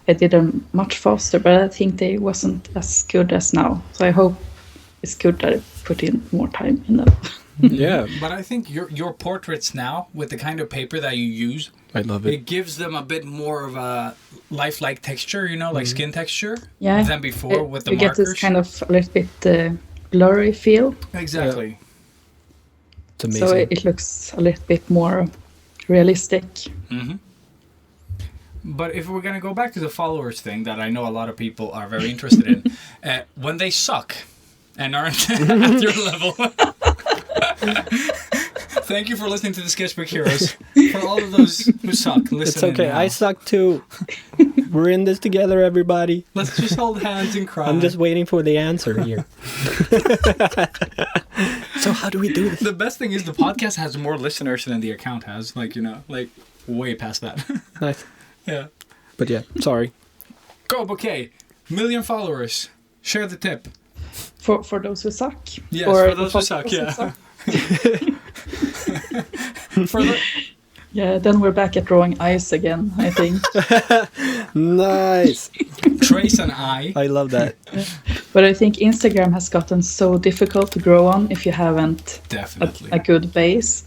I did them much faster, but I think they wasn't as good as now. So I hope it's good that I put in more time in them. Yeah. But I think your portraits now, with the kind of paper that you use, I love it. it gives them a bit more of a lifelike texture, you know, like skin texture, Yeah, than before with the you get markers. this kind of a little bit blurry feel, Exactly. It's amazing. so it looks a little bit more realistic. But if we're going to go back to the followers thing that I know a lot of people are very interested in, when they suck and aren't at your level. Thank you for listening to the Sketchbook Heroes. For all of those who suck, listen. It's okay. I suck too. We're in this together, everybody. Let's just hold hands and cry. I'm just waiting for the answer here. So how do we do this? The best thing is the podcast has more listeners than the account has. Like, you know, like way past that. Nice. Yeah. But yeah, sorry. Go, BOKKEI. 1 million followers. Share the tip. For those who suck. Yes, Or for those who for suck, those who yeah. suck. For the, Yeah, then we're back at drawing eyes again, I think. Nice. Trace and I. I love that. But I think Instagram has gotten so difficult to grow on if you haven't Definitely. a good base.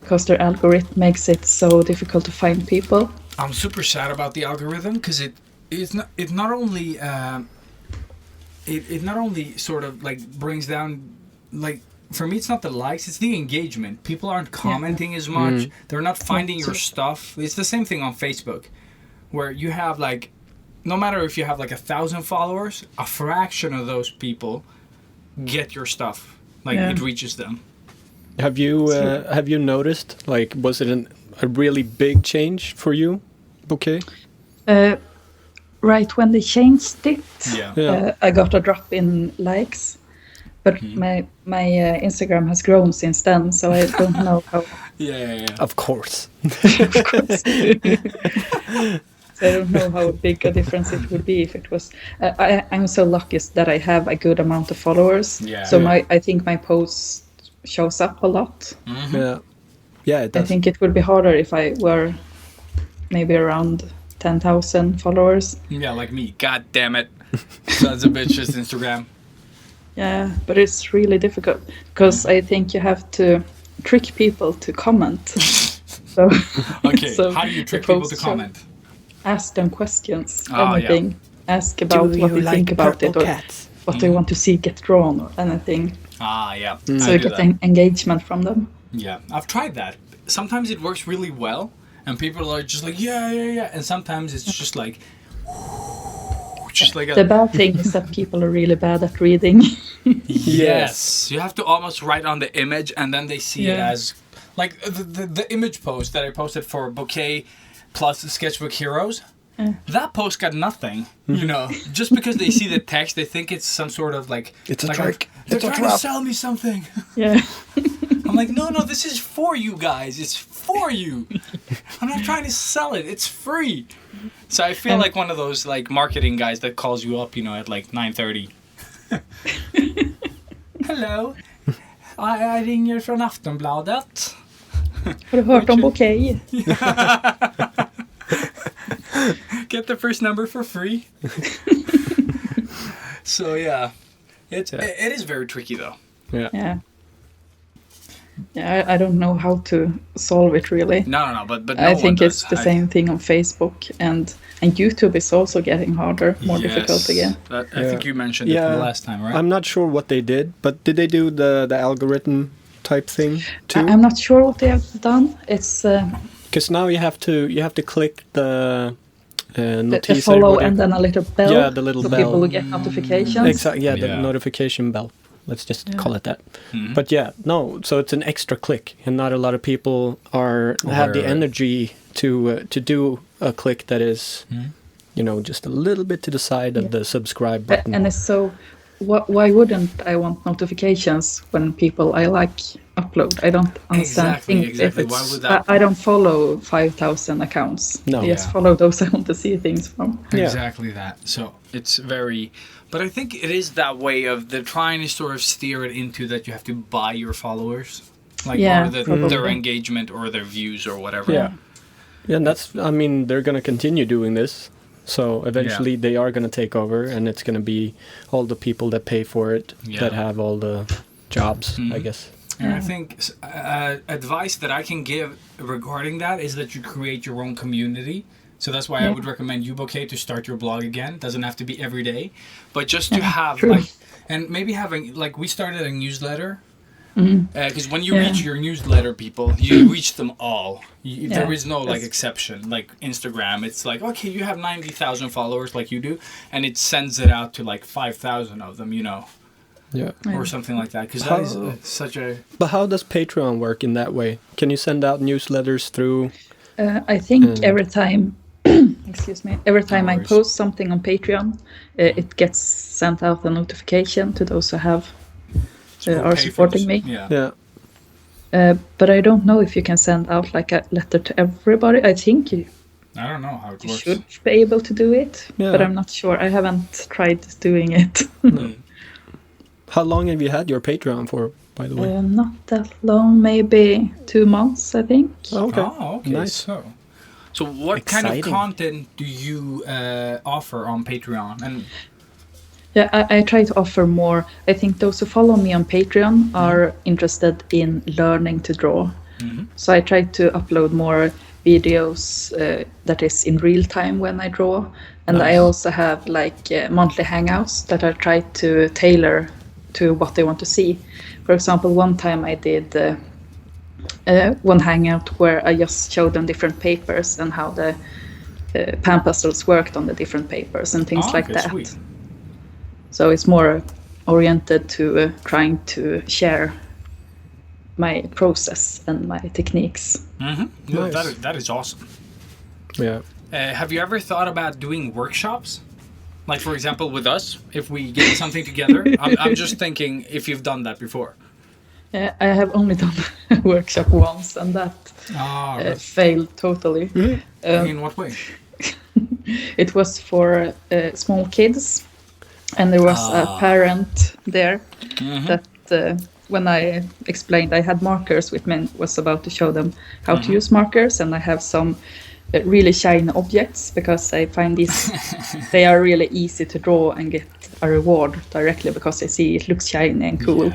Because their algorithm makes it so difficult to find people. I'm super sad about the algorithm because it not only sort of like brings down, like, for me it's not the likes, it's the engagement. People aren't commenting as much. They're not finding your stuff. It's the same thing on Facebook, where you have like, no matter if you have like 1,000 followers, a fraction of those people get your stuff. Like it reaches them. Have you noticed, like, was it a really big change for you, BOKKEI? Right when they changed it, Yeah. I got a drop in likes. But my Instagram has grown since then, so I don't know how. Yeah. Of course. Of course. So I don't know how big a difference it would be if it was. I'm so lucky that I have a good amount of followers. Yeah. So I think my post shows up a lot. Yeah, it does. I think it would be harder if I were maybe around 10,000 followers. Yeah, like me. God damn it. Sons of bitches, Instagram. Yeah, but it's really difficult because I think you have to trick people to comment. So, Okay, so how do you trick the people to posts comment? ask them questions, Ah, anything. Ask about what they think about it, or what they want to see get drawn, or anything. Ah, yeah. So I you do get that. engagement from them. Yeah, I've tried that. Sometimes it works really well, and people are just like, yeah. And sometimes it's just like, just like The bad thing is that people are really bad at reading. yes. You have to almost write on the image, and then they see it Yeah. as, like, the image post that I posted for BOKKEI plus the Sketchbook Heroes. That post got nothing, you know. Just because they see the text, they think it's some sort of like... It's a like trick. They're It's a trying to trap. sell me something. Yeah. I'm like, no, this is for you guys. It's for you. I'm not trying to sell it. It's free. So I feel like one of those like marketing guys that calls you up, you know, at like 9:30. Hello. I ringer från Aftonbladet. Har du hört om BOKKEI? Get the first number for free. So yeah, it is very tricky though. Yeah. Yeah, I don't know how to solve it really. No, but no I one think does. it's the same thing on Facebook, and YouTube is also getting harder, more Yes. difficult again. I think you mentioned it the last time, right? I'm not sure what they did, but did they do the algorithm type thing too? I'm not sure what they have done. It's Because now you have to click the the notice follow and then a little bell. Yeah, the little so bell. people will get notifications. Exactly. Yeah, the Yeah. notification bell. Let's just call it that. Mhm. But yeah, no. So it's an extra click, and not a lot of people have the Right. energy to do a click that is, you know, just a little bit to the side of the subscribe button. And it's so, why wouldn't I want notifications when people I like upload? I don't understand things. If Exactly. it's, Why would that? I don't follow 5,000 accounts. No. I just Yeah. follow those I want to see things from. Yeah. Exactly that. So it's very, but I think it is that way of they're trying to sort of steer it into that you have to buy your followers, like Yeah, or probably. their engagement or their views or whatever. Yeah. Yeah, and I mean, they're going to continue doing this. So eventually they are going to take over, and it's going to be all the people that pay for it that have all the jobs, I guess. And I think advice that I can give regarding that is that you create your own community. So that's why I would recommend you, BOKKEI, to start your blog again. Doesn't have to be every day, but just to have true. like, and maybe having like we started a newsletter. Because when you reach your newsletter people, you reach them all. There is no like exception. Like Instagram, it's like, okay, you have 90,000 followers like you do, and it sends it out to like 5,000 of them, you know, or something like that. Because that is such a... But how does Patreon work in that way? Can you send out newsletters through... I think every time, every time I worries. post something on Patreon, it gets sent out a notification to those who have are supporting me. Yeah. Yeah. But I don't know if you can send out like a letter to everybody. I think you I don't know how it works. should be able to do it, Yeah. but I'm not sure. I haven't tried doing it. How long have you had your Patreon for, by the way? Not that long, maybe 2 months, I think. Okay. Oh, okay. Nice. So what kind of Exciting. content do you offer on Patreon? And Yeah, I try to offer more. I think those who follow me on Patreon are interested in learning to draw. So I try to upload more videos that is in real time when I draw. And I also have like monthly hangouts that I try to tailor to what they want to see. For example, one time I did one hangout where I just showed them different papers and how the pan pastels worked on the different papers and things like that. Sweet. So it's more oriented to trying to share my process and my techniques. No, Nice. that is awesome. Yeah. Have you ever thought about doing workshops? Like, for example, with us, if we get something together? I'm just thinking if you've done that before. I have only done a workshop once, and that failed totally. In what way? It was for small kids, and there was a parent there that when I explained I had markers with me and was about to show them how to use markers, and I have some really shiny objects because I find these they are really easy to draw and get a reward directly because I see it looks shiny and cool.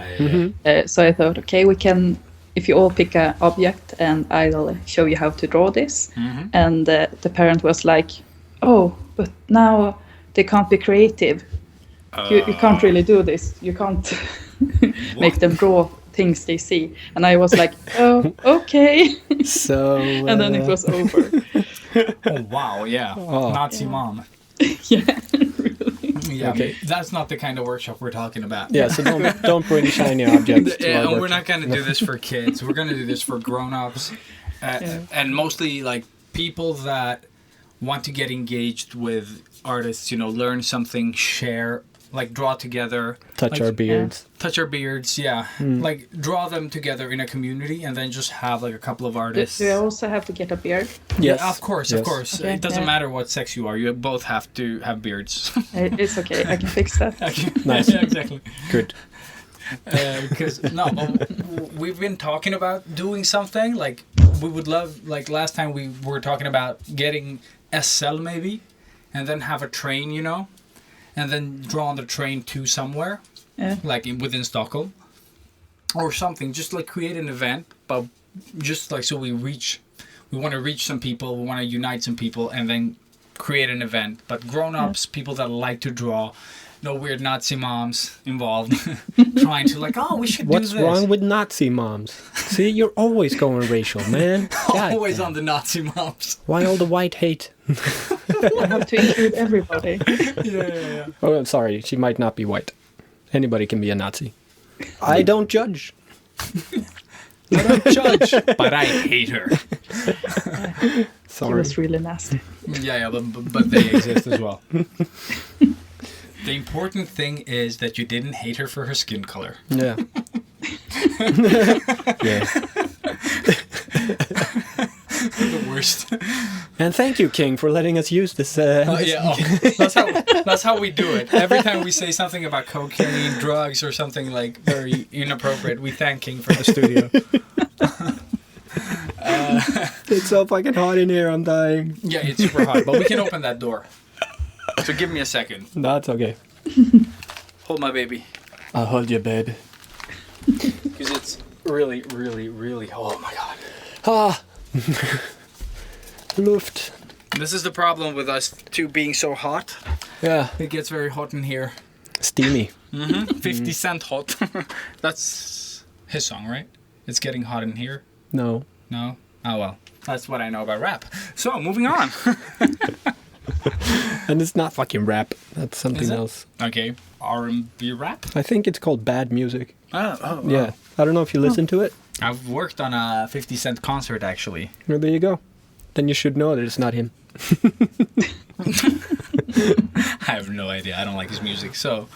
So I thought, okay, we can if you all pick an object and I'll show you how to draw this. And the parent was like, oh, but now they can't be creative. You can't really do this. You can't make them draw things they see. And I was like, oh, okay. So And then it was over. Oh wow, yeah. Nazi mom. Yeah, really. Yeah, Okay. that's not the kind of workshop we're talking about. Yeah, so don't bring shiny objects to our And we're workshop. not going to do this for kids. We're going to do this for grown-ups. And mostly like people that want to get engaged with artists, you know, learn something, share, like draw together. Touch like, our beards. Touch our beards, yeah. Like draw them together in a community and then just have like a couple of artists. Do I also have to get a beard? Yes. Yeah, of course. Okay, It doesn't yeah. matter what sex you are. You both have to have beards. It's okay. I can fix that. Nice. Yeah, exactly. Good. Because we've been talking about doing something like we would love. Like last time we were talking about getting SL maybe, and then have a train, you know, and then draw on the train to somewhere, like within Stockholm, or something. Just like create an event, but just like so we want to reach some people, we want to unite some people, and then create an event. But grown-ups, people that like to draw. No weird Nazi moms involved trying to like, oh, we should What's do this. wrong with Nazi moms? See, you're always going racial, man. God Always damn. on the Nazi moms. Why all the white hate? I have to include everybody. Yeah. Oh, I'm sorry. She might not be white. Anybody can be a Nazi. I don't judge. I don't judge, but I hate her. He Sorry. was really nasty. Yeah, but they exist as well. The important thing is that you didn't hate her for her skin color. Yeah. Yeah. The worst. And thank you, King, for letting us use this. That's how we do it. Every time we say something about cocaine, drugs, or something like very inappropriate, we thank King for the studio. It's so fucking hot in here. I'm dying. Yeah, it's super hot, but we can open that door. So give me a second. That's okay. Hold my baby. I'll hold you, babe. Because it's really, really, really hot. Oh my god. Ah. Luft. This is the problem with us two being so hot. Yeah. It gets very hot in here. Steamy. 50 Cent hot. That's his song, right? It's getting hot in here. No. No? Oh well. That's what I know about rap. So, moving on. And it's not fucking rap. That's something Is it? else. Okay. R&B rap? I think it's called bad music. Oh. Yeah. I don't know if you listen to it. I've worked on a 50 Cent concert, actually. Well, there you go. Then you should know that it's not him. I have no idea. I don't like his music. So,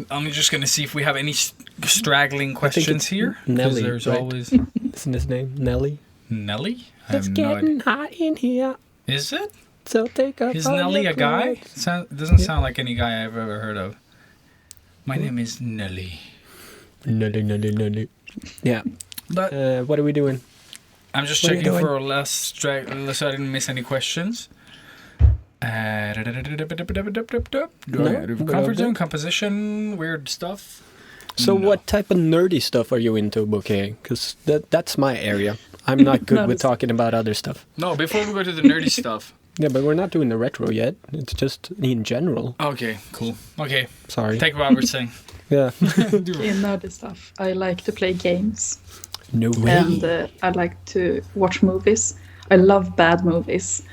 I'm just going to see if we have any straggling questions it's here. 'Cause Nelly, there's right? always... Isn't his name Nelly? Nelly? I It's have no idea. getting hot in here. Is it? So take off Is all Nelly your a guy? clothes. Doesn't sound like any guy I've ever heard of. My name is Nelly. Nelly. Yeah. But What are we doing? I'm just what are you checking doing? for less so I didn't miss any questions. Do I do comfort zone, composition, weird stuff? So No. what type of nerdy stuff are you into, BOKKEI? Because that's my area. I'm not good with talking about other stuff. No, before we go to the nerdy stuff. Yeah, but we're not doing the retro yet. It's just in general. Okay, cool. Okay, Sorry. take what we're saying. Yeah. In nerdy stuff, I like to play games. No way. And I like to watch movies. I love bad movies.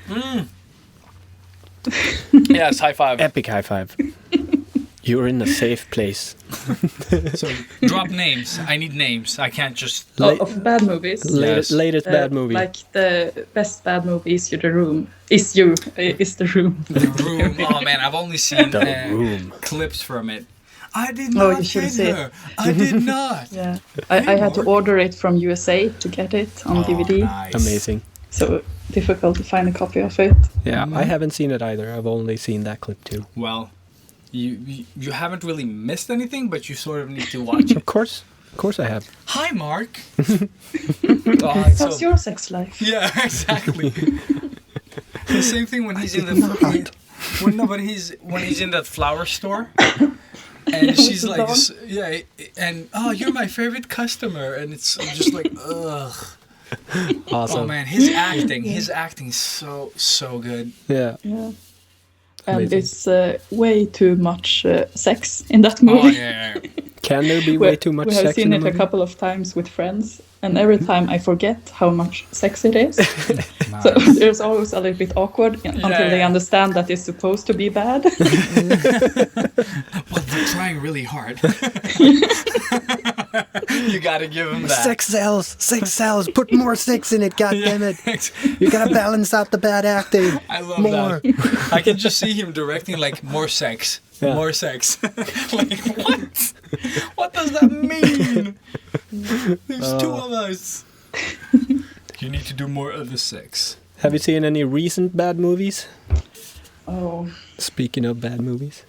Yes, high five. Epic high five. You're in a safe place. So drop names. I need names. I can't just. Of bad movies. Latest bad movie. Like the best bad movie is The Room. Is The Room. The Room. Oh man, I've only seen The Room. clips from it. I did Oh, not you should hit see it. her. I did not. Yeah, I had to order it from USA to get it on DVD. Nice. Amazing. So difficult to find a copy of it. Yeah, I haven't seen it either. I've only seen that clip too. Well, you haven't really missed anything, but you sort of need to watch it. Of course I have. Hi, Mark. Oh, it's How's so- your sex life? Yeah, exactly. The same thing when he's in the when he's in that flower store, And she's With like, the yeah, and oh, you're my favorite customer, and it's just like, ugh. Awesome. Oh man, his acting is so good. Yeah. Yeah. And Amazing. it's way too much sex in that Oh movie. yeah. Can there be way too much we have sex seen in a it a movie? couple of times with friends, and every time I forget how much sex it is. So Nice. there's always a little bit awkward until they yeah. understand that it's supposed to be bad. Well, they're trying really hard. You gotta give them that. Sex sells. Put more sex in it, goddammit. You gotta balance out the bad acting. I love More. that. I can just see him directing like more sex. Yeah. More sex. Like what? What does that mean? There's two of us. You need to do more of the sex. Have you seen any recent bad movies? Oh, Speaking of bad movies.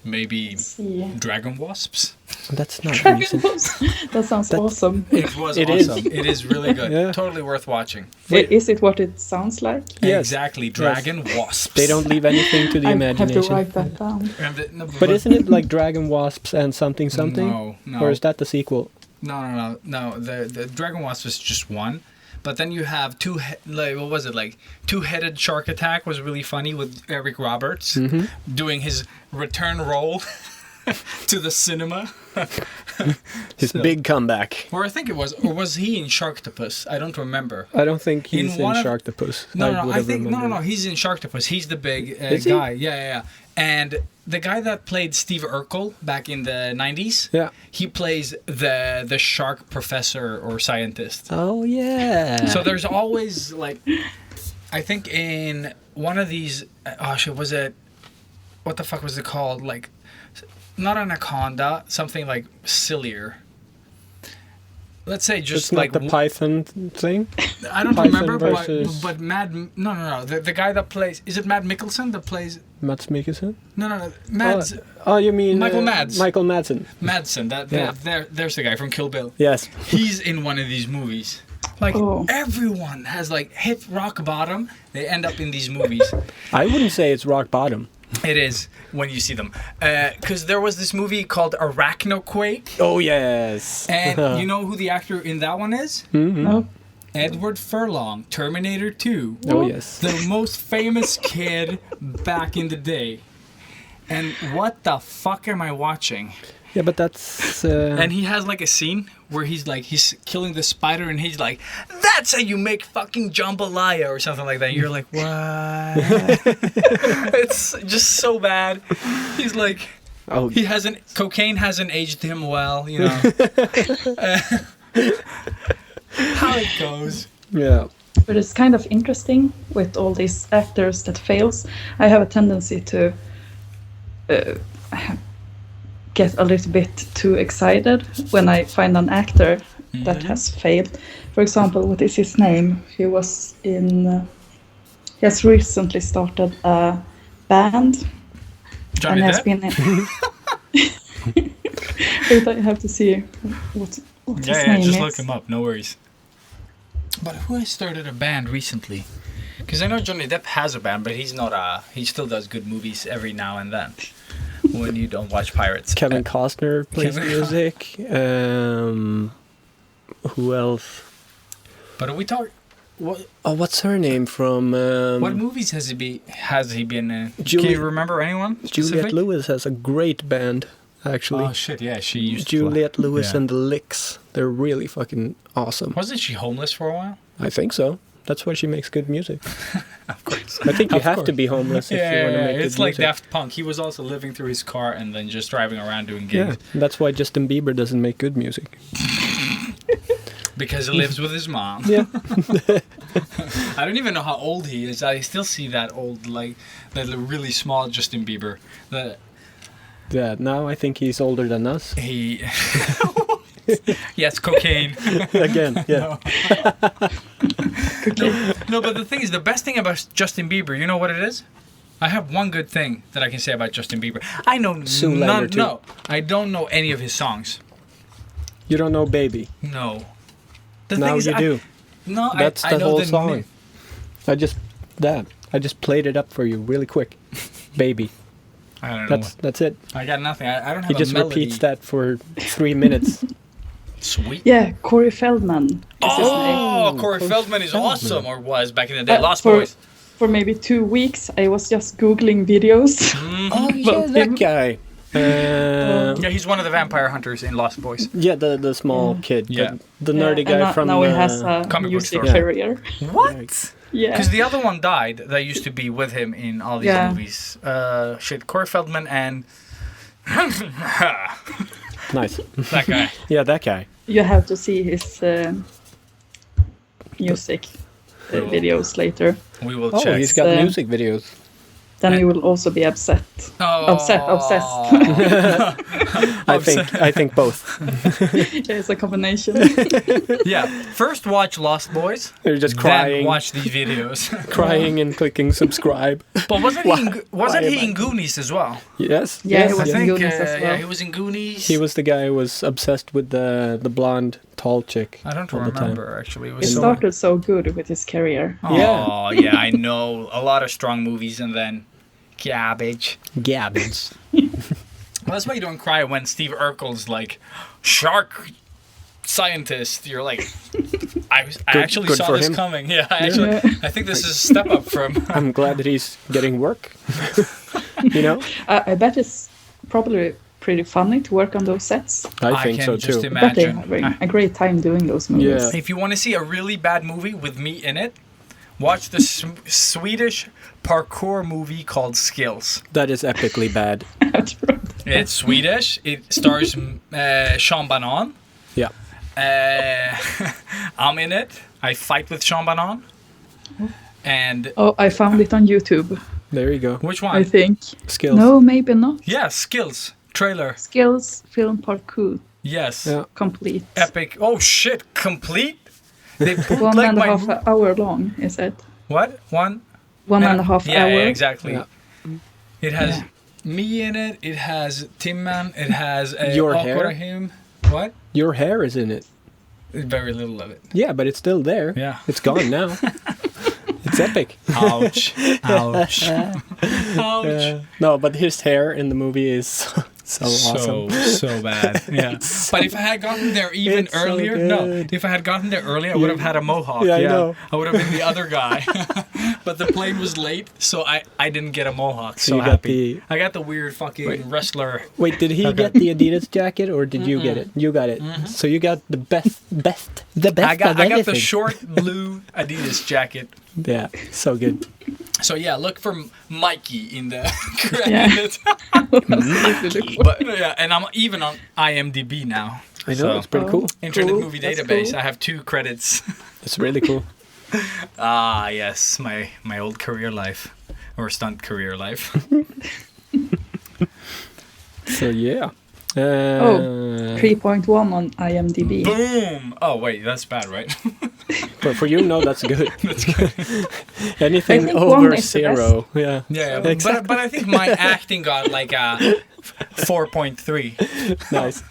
Maybe see. Dragon Wasps. That's not recent. That sounds awesome. It was It is. awesome. It is really good. Yeah. Totally worth watching. Is it what it sounds like? Yes. Exactly. Dragon Wasps. They don't leave anything to the I have to imagination. write that down. And But isn't it like Dragon Wasps and something? No. Or is that the sequel? No. The Dragon Wasp is just one, but then you have what was it like? Two-headed shark attack was really funny with Eric Roberts doing his return role to the cinema. His big comeback. Or I think it was, or was he in Sharktopus? I don't remember. I don't think he's in one of- Sharktopus. I think no. He's in Sharktopus. He's the big Is he? guy. Yeah. And the guy that played Steve Urkel back in the 90s, Yeah. he plays the shark professor or scientist. Oh yeah. So there's always like, I think in one of these, was it, what the fuck was it called? Like, not anaconda, something like sillier. Let's say just it's like not the Python thing. I don't Python remember, versus- but no. The guy that plays, is it Matt Mikkelsen that plays? Mats Mikkelsen. No. Mads Oh, you mean Michael Mads. Michael Madsen. Madsen. There's the guy from Kill Bill. Yes. He's in one of these movies. Like everyone has like hit rock bottom. They end up in these movies. I wouldn't say it's rock bottom. It is when you see them. Because there was this movie called Arachnoquake. Oh yes. And you know who the actor in that one is? No. Edward Furlong, Terminator 2. Oh yes. The most famous kid back in the day. And what the fuck am I watching? Yeah, but that's. And he has like a scene where he's killing the spider and he's like, that's how you make fucking jambalaya or something like that. And you're like, what? It's just so bad. He's like, cocaine hasn't aged him well, you know. How it goes. Yeah. But it's kind of interesting with all these actors that fails. I have a tendency to get a little bit too excited when I find an actor that has failed. For example, what is his name? He was in. He has recently started a band. Johnny and has Depp? been in. Wait, I have to see what his name just is. look him up, no worries. But who has started a band recently? Because I know Johnny Depp has a band, but he's not he still does good movies every now and then. When you don't watch Pirates. Kevin Costner plays Kevin music. Who else? But are we talking? What? Oh, what's her name from? What movies has he been in? Can Juliette- you remember anyone? Juliette specific? Lewis has a great band, actually. Oh shit! Yeah, she used Juliette Lewis yeah. and the Licks. They're really fucking awesome. Wasn't she homeless for a while? I think so. That's why she makes good music. Of course. I think you Of have course. to be homeless if you want to make good it's like music. Daft Punk. He was also living through his car and then just driving around doing Yeah, gigs that's why Justin Bieber doesn't make good music. because he lives with his mom. Yeah. I don't even know how old he is. I still see that old, like that really small Justin Bieber. Yeah, now I think he's older than us. He. Yes, cocaine. Again, yeah. No, but the thing is, the best thing about Justin Bieber, you know what it is? I have one good thing that I can say about Justin Bieber. I know Zoolander too. No, I don't know any of his songs. You don't know Baby. No. The Now thing is, you do. No, That's I the know whole the song. name. I just played it up for you really quick. Baby. I don't know. That's it. I got nothing. I don't have He just a melody. repeats that for 3 minutes. I got nothing. I don't have He a just melody. repeats that for 3 minutes. Sweet. Yeah, Corey Feldman is his name. Oh, Corey Feldman is awesome, or was back in the day. Lost for, Boys. For maybe 2 weeks, I was just Googling videos. Oh, yeah, that guy. Yeah, he's one of the vampire hunters in Lost Boys. Yeah, the small kid. Yeah. The nerdy guy and from... now he has a comic book music store. career. What? Yeah. Because the other one died that used to be with him in all these movies. Corey Feldman and... Nice. that guy. Yeah, that guy. You have to see his music videos later. We will Oh, check. he's got music videos. Then you will also be upset. Oh. Obsessed. I think both. Yeah, it's a combination. Yeah, first watch Lost Boys. They're just Then crying, watch these videos. crying and clicking subscribe. But wasn't Why he am in Goonies as well? Yes. Yeah, yes, he was yes. in Goonies as well. Yeah, he was in Goonies. He was the guy who was obsessed with the blonde, tall chick. I don't all the time. remember actually. It It was so... started so good with his career. Oh, yeah, I know. A lot of strong movies and then garbage. Gabbins. Well, that's why you don't cry when Steve Urkel's like, shark scientist. You're like, I actually good saw for this him. coming. Yeah, I think this is a step up from... I'm glad that he's getting work. You know? I bet it's probably pretty funny to work on those sets. I think can so just too. I bet they're imagine. having a great time doing those movies. Yeah. If you want to see a really bad movie with me in it, watch the Swedish parkour movie called Skills. That is epically bad. It's Swedish. It stars Sean Banan. Yeah. I'm in it. I fight with Sean Banan. And Oh, I found it on YouTube, There you go. which one? I think. Skills. No, maybe not. Yeah, Skills trailer. Skills film parkour Yes. Yeah. complete. Epic. Oh shit! Complete. They put 1.5 hour long, is it? What? 1.5 yeah, hour. Yeah, exactly. Yeah. It has me in it. It has Timman. It has Your hair? him. What? Your hair is in it. Very little of it. Yeah, but it's still there. Yeah. It's gone now. It's epic. Ouch. Ouch. Ouch. No, but his hair in the movie is so awesome. So bad. Yeah. But if I had gotten there even It's so earlier, good. if I had gotten there earlier, I would have had a mohawk. Yeah, I know. I would have been the other guy. But the plane was late, so I didn't get a mohawk. So So you got happy. I got the weird fucking wrestler. Wait, did he get the Adidas jacket or did you get it? You got it. So you got the best I got of the everything. short blue Adidas jacket. Yeah, so good. So yeah, look for Mikey in the Yeah. credits. But yeah, and I'm even on IMDb now. I know, it's pretty cool. Internet Cool, Movie that's Database. cool. I have 2 credits. It's really cool. Ah, yes, my old career life, or stunt career life. So yeah. 3.1 on IMDb. Boom! Oh wait, that's bad, right? But for you, no, that's good. That's good. Anything I think over 1 is the 0, yeah. Yeah, Exactly. but I think my acting got like a 4.3. Nice.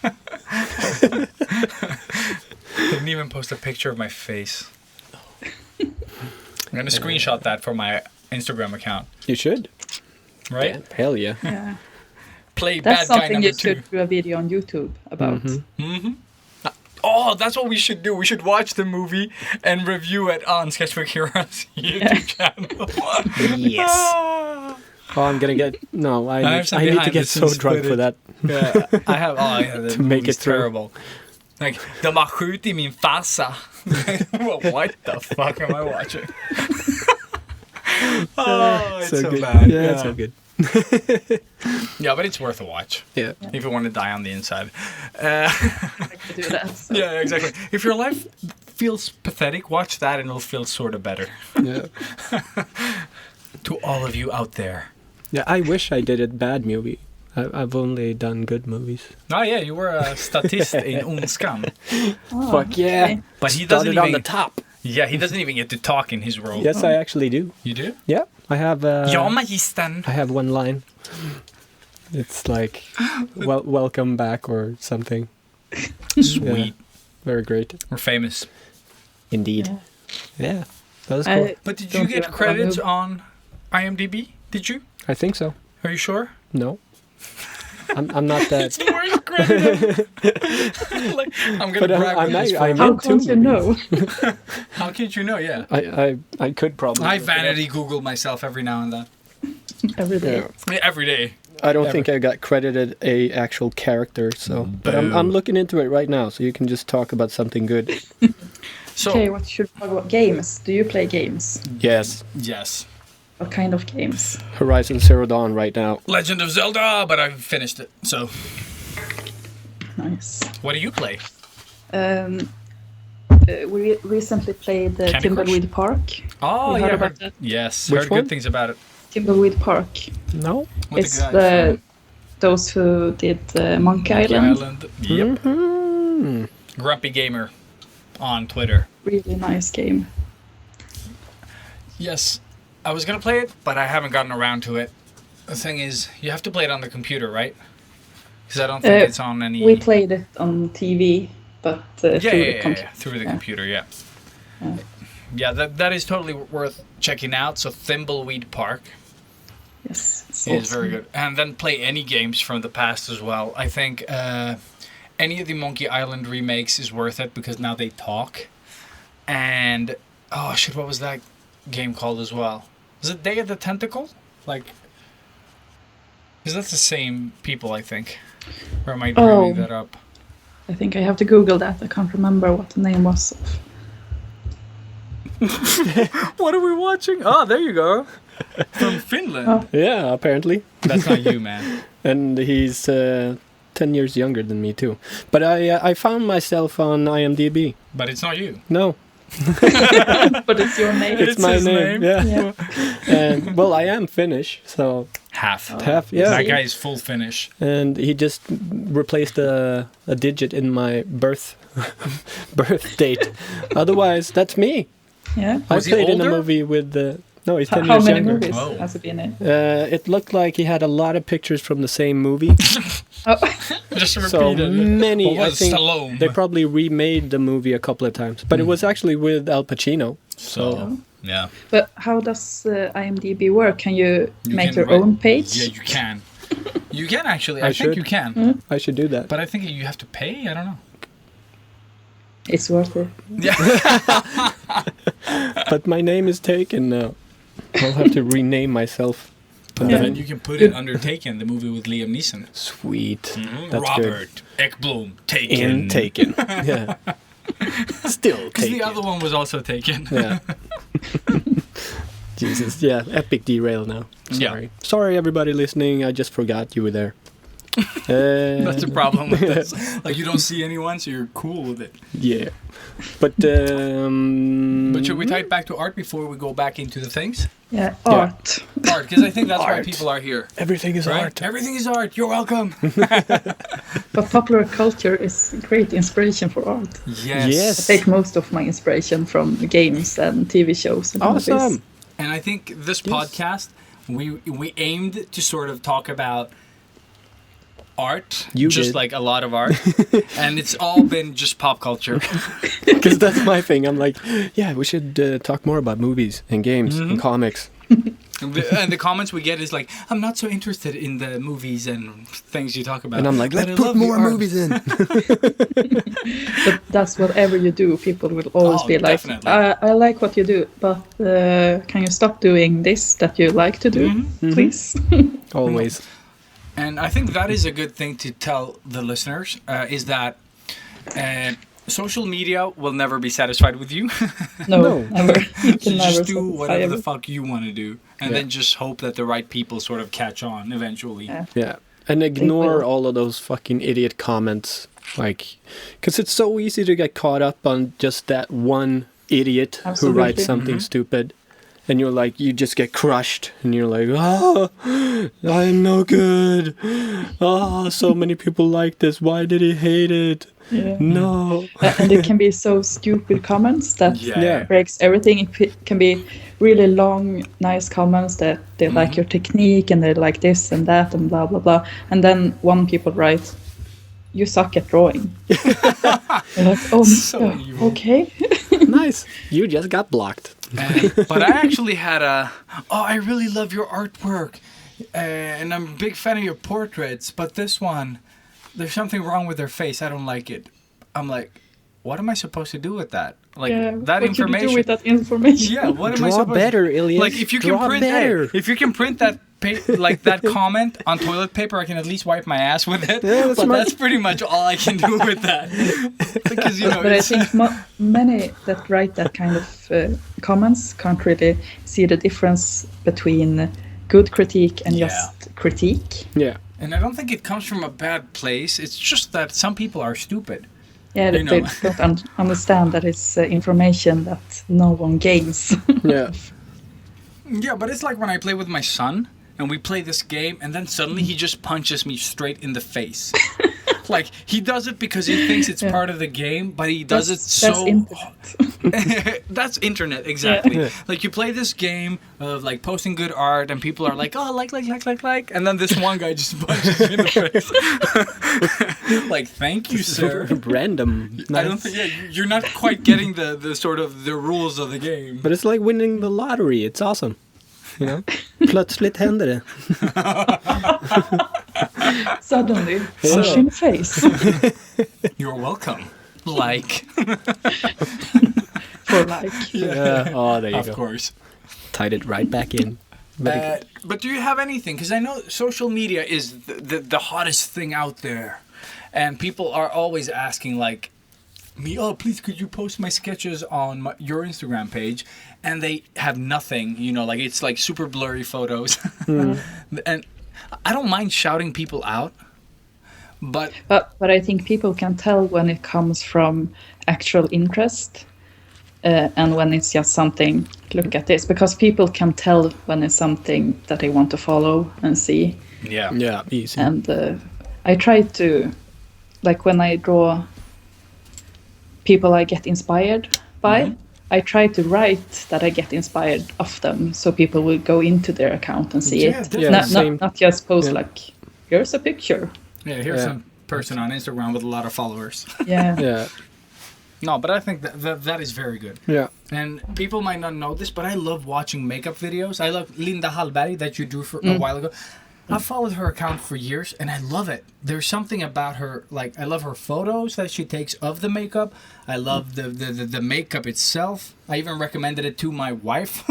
Didn't even post a picture of my face. I'm gonna screenshot that for my Instagram account, You should. right? Yeah, hell yeah. Yeah. Play That's bad guy something number you 2. should do a video on YouTube about. Oh, that's what we should do. We should watch the movie and review it on Sketchbook Heroes YouTube channel. Yes. Ah. Oh, I'm gonna get... No, I have some need to behind get the so scenes drunk for footage. that. Yeah, I have. Oh, yeah, the To make movie's it through. terrible. Like, de har skjutit min farsa. What the fuck am I watching? Oh, it's so good. bad. Yeah, it's so good. Yeah, but it's worth a watch Yeah. if you want to die on the inside. I could do that. So. Yeah, exactly. If your life feels pathetic, watch that and it'll feel sort of better. Yeah. To all of you out there. Yeah, I wish I did a bad movie. I've only done good movies. Oh yeah, you were a statist in Ondskan. Oh, Fuck yeah. okay. But he doesn't Started on even... the top. Yeah, he doesn't even get to talk in his role. Yes, I actually do. You do? Yeah, I have... Ja, magistern. I have one line. It's like, welcome back or something. Sweet. Very great. We're famous. Indeed. Yeah. Yeah, that was cool. But did you Don't get remember credits that on IMDb? Did you? I think so. Are you sure? No. I'm not that. It's the worst credit. Like, I'm gonna But brag with this I for How meant can't to. you know? How can't you know? Yeah. I could probably. I vanity Google myself every now and then. Every day. Yeah. Every day. I don't think I got credited a actual character, so. But I'm looking into it right now, so you can just talk about something good. So Okay, what should we talk about? Games. Do you play games? Yes. yes, What kind of games? Horizon Zero Dawn right now. Legend of Zelda, but I've finished it. So Nice. what do you play? We recently played the Candy Crush? Timbleweed Park. Oh, You yeah. heard about that? Yes, Which heard one? good things about it. Timbleweed Park. No. With It's guy the those who did Monkey from Island. Yep. Hmm. Grumpy Gamer on Twitter. Really nice game. Yes, I was gonna play it, but I haven't gotten around to it. The thing is, you have to play it on the computer, right? Because I don't think it's on any. We played it on TV, but through the computer. through the Yeah. computer, yeah. Yeah. Yeah, that is totally worth checking out. So Thimbleweed Park Yes, it's is awesome. very good, and then play any games from the past as well. I think any of the Monkey Island remakes is worth it because now they talk. And oh shit, what was that game called as well? Was it Day of the Tentacle? Like, because that's the same people, I think. Or am I dreaming that up? I think I have to Google that. I can't remember what the name was. What are we watching? Oh, there you go. From Finland. Oh. Yeah, apparently. That's not you, man. And he's 10 years younger than me too. But I found myself on IMDb. But it's not you. No, But it's your name. it's my his name. name. Yeah. Yeah. And well, I am Finnish, so Half. half. Yeah. That guy is full Finnish. And he just replaced a digit in my birth date. Otherwise, that's me. Yeah. I Was he played in a older? movie with no, he's 10 How years many younger. movies Oh. has it been in? It looked like he had a lot of pictures from the same movie. Oh, Just repeat So it. many, What I was think Stallone? they probably remade the movie a couple of times. But it was actually with Al Pacino. So, yeah. but how does IMDb work? Can you make can your write- own page? Yeah, you can. You can actually. I think should. you can. I should do that. But I think you have to pay. I don't know. It's worth it. Yeah. But my name is taken now. I'll have to rename myself. And then you can put it under Taken, the movie with Liam Neeson. Sweet. That's Robert Ekblom, Taken. good. In Taken. Yeah. Still Because Taken. the other one was also Taken. Yeah. Jesus. Yeah. Epic derail now. Sorry. Yeah. Sorry, everybody listening. I just forgot you were there. That's the problem with this. Like, you don't see anyone, so you're cool with it. Yeah. But But should we tie it back to art before we go back into the things? Yeah, art. Art, because I think that's why Art. people are here. everything is Right? art. Everything is art. You're welcome. But popular culture is great inspiration for art. Yes. I take most of my inspiration from games and TV shows and movies. Awesome. And I think this podcast, we aimed to sort of talk about art, You just did. like a lot of art, and it's all been just pop culture. Because that's my thing. I'm like, yeah, we should talk more about movies and games and comics. And the comments we get is like, I'm not so interested in the movies and things you talk about. And I'm like, but let's I put love the more art." movies in. But that's whatever you do, people will always Oh, be like, definitely. I like what you do, but can you stop doing this that you like to do, please? Always. And I think that is a good thing to tell the listeners, is that social media will never be satisfied with you. No, never. You So can never just do satisfy whatever the everyone. fuck you want to do, and then just hope that the right people sort of catch on eventually. Yeah. Yeah. And ignore will. all of those fucking idiot comments. Like, because it's so easy to get caught up on just that one idiot who Absolutely. writes something stupid. And you're like, you just get crushed. And you're like, oh, I'm no good. Oh, so many people like this. Why did he hate it? Yeah. No. And it can be so stupid comments that Yeah. breaks everything. It can be really long, nice comments that they like your technique and they like this and that and blah, blah, blah. And then one people write, you suck at drawing. You're like, oh, So yeah, evil. okay. Nice. You just got blocked. But I actually had I really love your artwork. and I'm a big fan of your portraits, but this one, there's something wrong with their face. I don't like it. I'm like, what am I supposed to do with that? Like that what information. What do you do with that information? Yeah, what am I Draw supposed better, Ilias. Like if you can Draw print better. if you can print that like that comment on toilet paper, I can at least wipe my ass with it. Yeah, but that's pretty much all I can do with that. Because you know, But I think many that write that kind of comments can't really see the difference between good critique and just critique. Yeah. and I don't think it comes from a bad place. It's just that some people are stupid. Yeah, You they know. don't understand that it's information that no one gains. Yeah. Yeah, but it's like when I play with my son and we play this game and then suddenly he just punches me straight in the face. Like he does it because he thinks it's part of the game, but he does it so. That's internet. That's internet, exactly. Yeah. Like you play this game of like posting good art, and people are like, "Oh, like," and then this one guy just punches you in the face. Like, thank you, sir. Random. I don't think you're not quite getting the sort of the rules of the game. But it's like winning the lottery. It's awesome. You know? Plötsligt händer det. Suddenly, punch in the face. You're welcome. Like, For like. Yeah. Oh, there you of go. course. Tied it right back in. Very good. But do you have anything? Because I know social media is the hottest thing out there. And people are always asking, like, me, oh, please, could you post my sketches on your Instagram page? And they have nothing, you know, like, it's like super blurry photos. And I don't mind shouting people out, but I think people can tell when it comes from actual interest and when it's just something, look at this, because people can tell when it's something that they want to follow and see. Yeah, easy. And I try to, like when I draw people I get inspired by, I try to write that I get inspired of them, so people will go into their account and see it. Yeah, same. Not just post like, here's a picture. yeah, here's some person on Instagram with a lot of followers. Yeah. Yeah. No, but I think that is very good. Yeah. And people might not know this, but I love watching makeup videos. I love Linda Hallberg that you drew for a while ago. I've followed her account for years, and I love it. There's something about her, like, I love her photos that she takes of the makeup. I love the makeup itself. I even recommended it to my wife.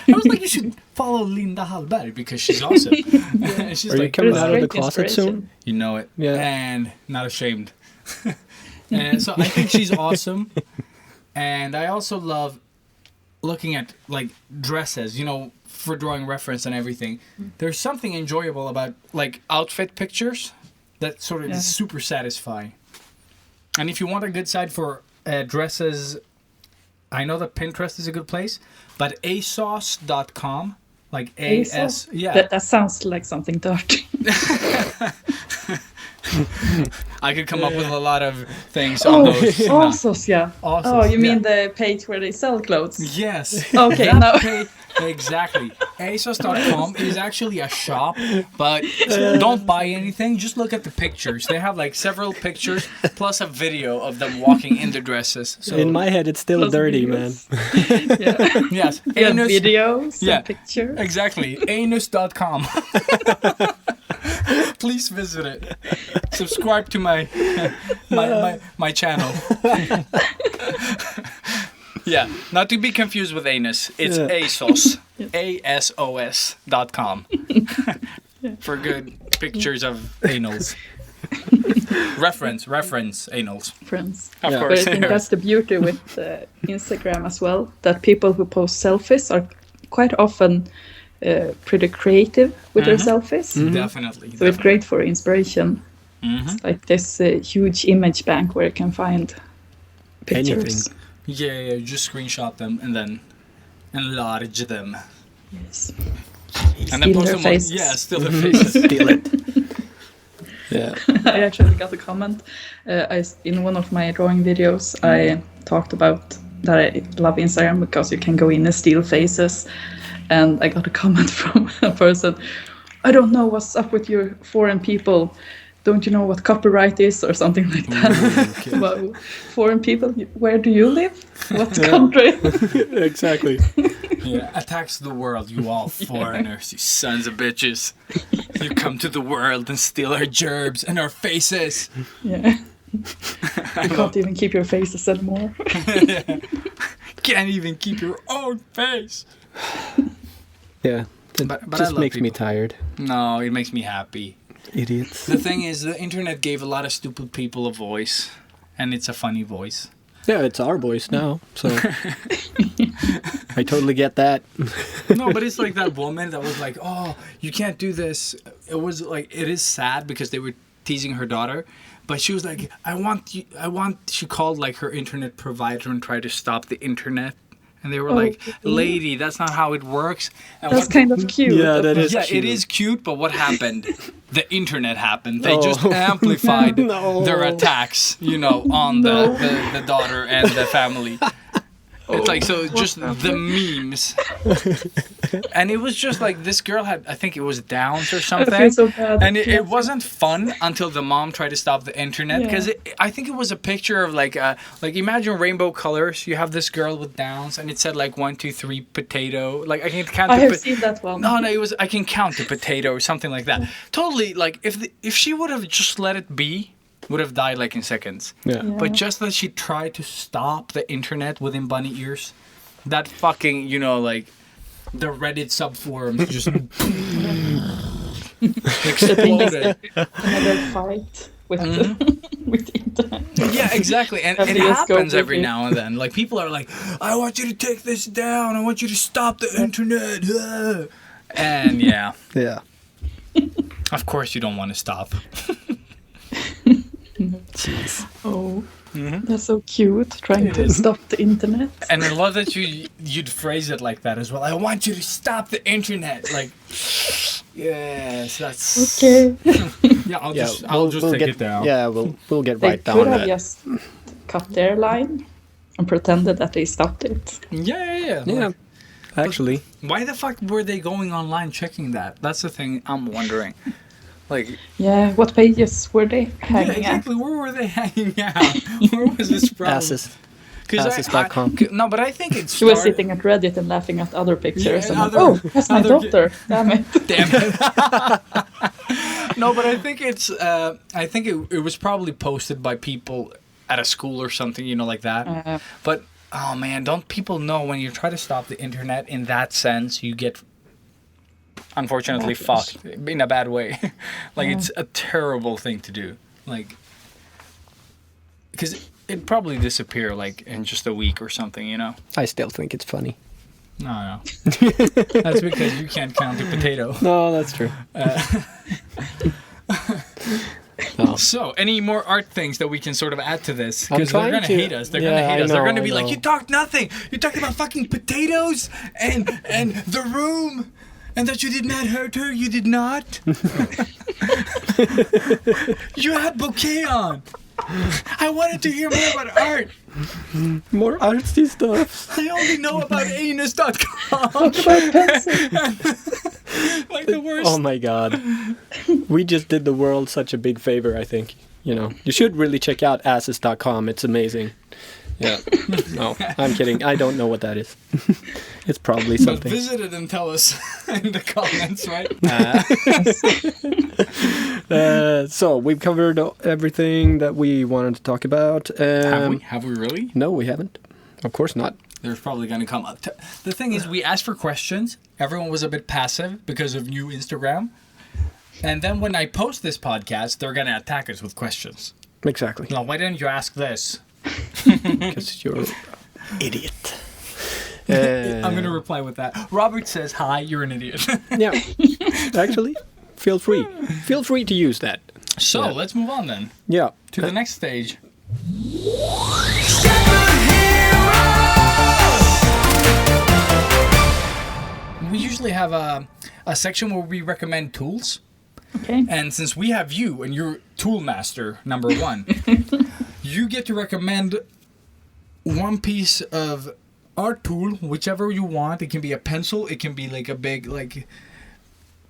I was like, you should follow Linda Hallberg because she's awesome. And she's Are you like, coming It's out of the great closet soon? inspiration. you know it. Yeah. And not ashamed. And so I think she's awesome. And I also love looking at, like, dresses, you know, for drawing reference and everything. There's something enjoyable about, like, outfit pictures that sort of is super satisfying. And if you want a good site for dresses, I know that Pinterest is a good place, but asos.com, like A-S, yeah. That sounds like something dirty. I could come up with a lot of things on those. ASOS, yeah. ASOS, Oh, you mean yeah. the page where they sell clothes? Yes. Okay, That now. page- exactly. ASOS.com is actually a shop, but don't buy anything. Just look at the pictures. They have like several pictures plus a video of them walking in the dresses. So In my head, it's still Plus dirty, man. videos. Yeah. yes, Yeah, anus. videos Yeah. and pictures. Exactly. Anus.com. Please visit it. Subscribe to my channel. Yeah, not to be confused with anus. It's ASOS. ASOS.com. For good pictures of anals. Reference anals. Friends. Of Yeah. But I course. think that's the beauty with Instagram as well, that people who post selfies are quite often pretty creative with their selfies. Definitely. So it's great for inspiration. Mm-hmm. It's like this huge image bank where you can find pictures. Anything. Yeah, just screenshot them and then enlarge them. Yes. And Steal post their them faces. On, yeah, still their faces. Steal it. Yeah. I actually got a comment. In one of my drawing videos, I talked about that I love Instagram because you can go in and steal faces. And I got a comment from a person, I don't know what's up with you foreign people, don't you know what copyright is or something like that? About foreign people, where do you live? What country? Exactly. Yeah, attacks the world, you all foreigners, you sons of bitches. You come to the world and steal our gerbs and our faces. Yeah. You can't even keep your faces anymore. Can't even keep your own face. Yeah. It But I just love makes me people. tired. No, it makes me happy. Idiots. The thing is, the internet gave a lot of stupid people a voice, and it's a funny voice. Yeah, it's our voice now, so I totally get that. No, but it's like that woman that was like, "Oh, you can't do this." It was like, it is sad because they were teasing her daughter, but she was like, "I want you." She called like her internet provider and tried to stop the internet, and they were like, "Lady, that's not how it works." And That's kind of cute. Yeah, that is yeah, cute. it is cute, but what happened? The internet happened. They just amplified No. their attacks, on the daughter and the family. It's like, so just the memes. And it was just like, this girl had, I think it was Downs or something. I feel so bad. And it wasn't fun until the mom tried to stop the internet. Because I think it was a picture of like imagine rainbow colors. You have this girl with Downs and it said like 1, 2, 3 potato. Like I can count. I have seen that one. No, it was, I can count the potato or something like that. Totally, like if she would have just let it be, would have died like in seconds. Yeah. But just that she tried to stop the internet within bunny ears, that fucking, like, the Reddit subforums just exploded. Another fight with with the internet. Yeah, exactly. And it happens every now and then. Like, people are like, I want you to take this down. I want you to stop the internet. And yeah. Yeah. Of course you don't want to stop. Oh, that's so cute, trying to stop the internet. And I love that you'd phrase it like that as well. I want you to stop the internet. Like, yes, that's Okay. Yeah, I'll just take it down. Yeah, we'll get They right down could have that. just cut their line and pretended that they stopped it. Yeah. Yeah. Actually, Why the fuck were they going online checking that? That's the thing I'm wondering. Like, Yeah, what pages were they yeah, hanging exactly. Where were they hanging out? Where was this problem? asses. 'Cause asses.com. No, but I think it's. She was sitting at Reddit and laughing at other pictures. Yeah, and other- oh, that's my other- daughter. Damn it. Damn it. No, but I think it's. I think it was probably posted by people at a school or something, like that. But oh man, don't people know when you try to stop the internet in that sense, you get unfortunately Backlash. fucked in a bad way. Like it's a terrible thing to do. Like, because it'd probably disappear like in just a week or something. I still think it's funny. No. That's because you can't count a potato. No, that's true. So, any more art things that we can sort of add to this? I'm Because they're trying gonna to. hate us. They're Yeah, gonna hate I us. They're know, gonna I be like, know. "You talked nothing. You talked about fucking potatoes and the room, and that you did not hurt her. You did not. You had BOKKEI on. I wanted to hear more about art. More artsy stuff. I only know about anus.com. What about pencil? Like the worst. Oh my god. We just did the world such a big favor, I think. You should really check out asses.com. It's amazing. Yeah. No, I'm kidding. I don't know what that is. It's probably But something. visit it and tell us in the comments, right? So we've covered everything that we wanted to talk about. Have we? Have we really? No, we haven't. Of course not. There's probably going to come up. The thing is, we asked for questions. Everyone was a bit passive because of new Instagram. And then when I post this podcast, they're going to attack us with questions. Exactly. Now, why didn't you ask this? Because you're an idiot. I'm going to reply with that. Robert says, hi, you're an idiot. Yeah. Actually, feel free. Feel free to use that. So, Yeah. let's move on then Yeah. to the next stage. We usually have a section where we recommend tools. Okay. And since we have you and you're tool master number 1, you get to recommend one piece of art tool, whichever you want. It can be a pencil. It can be like a big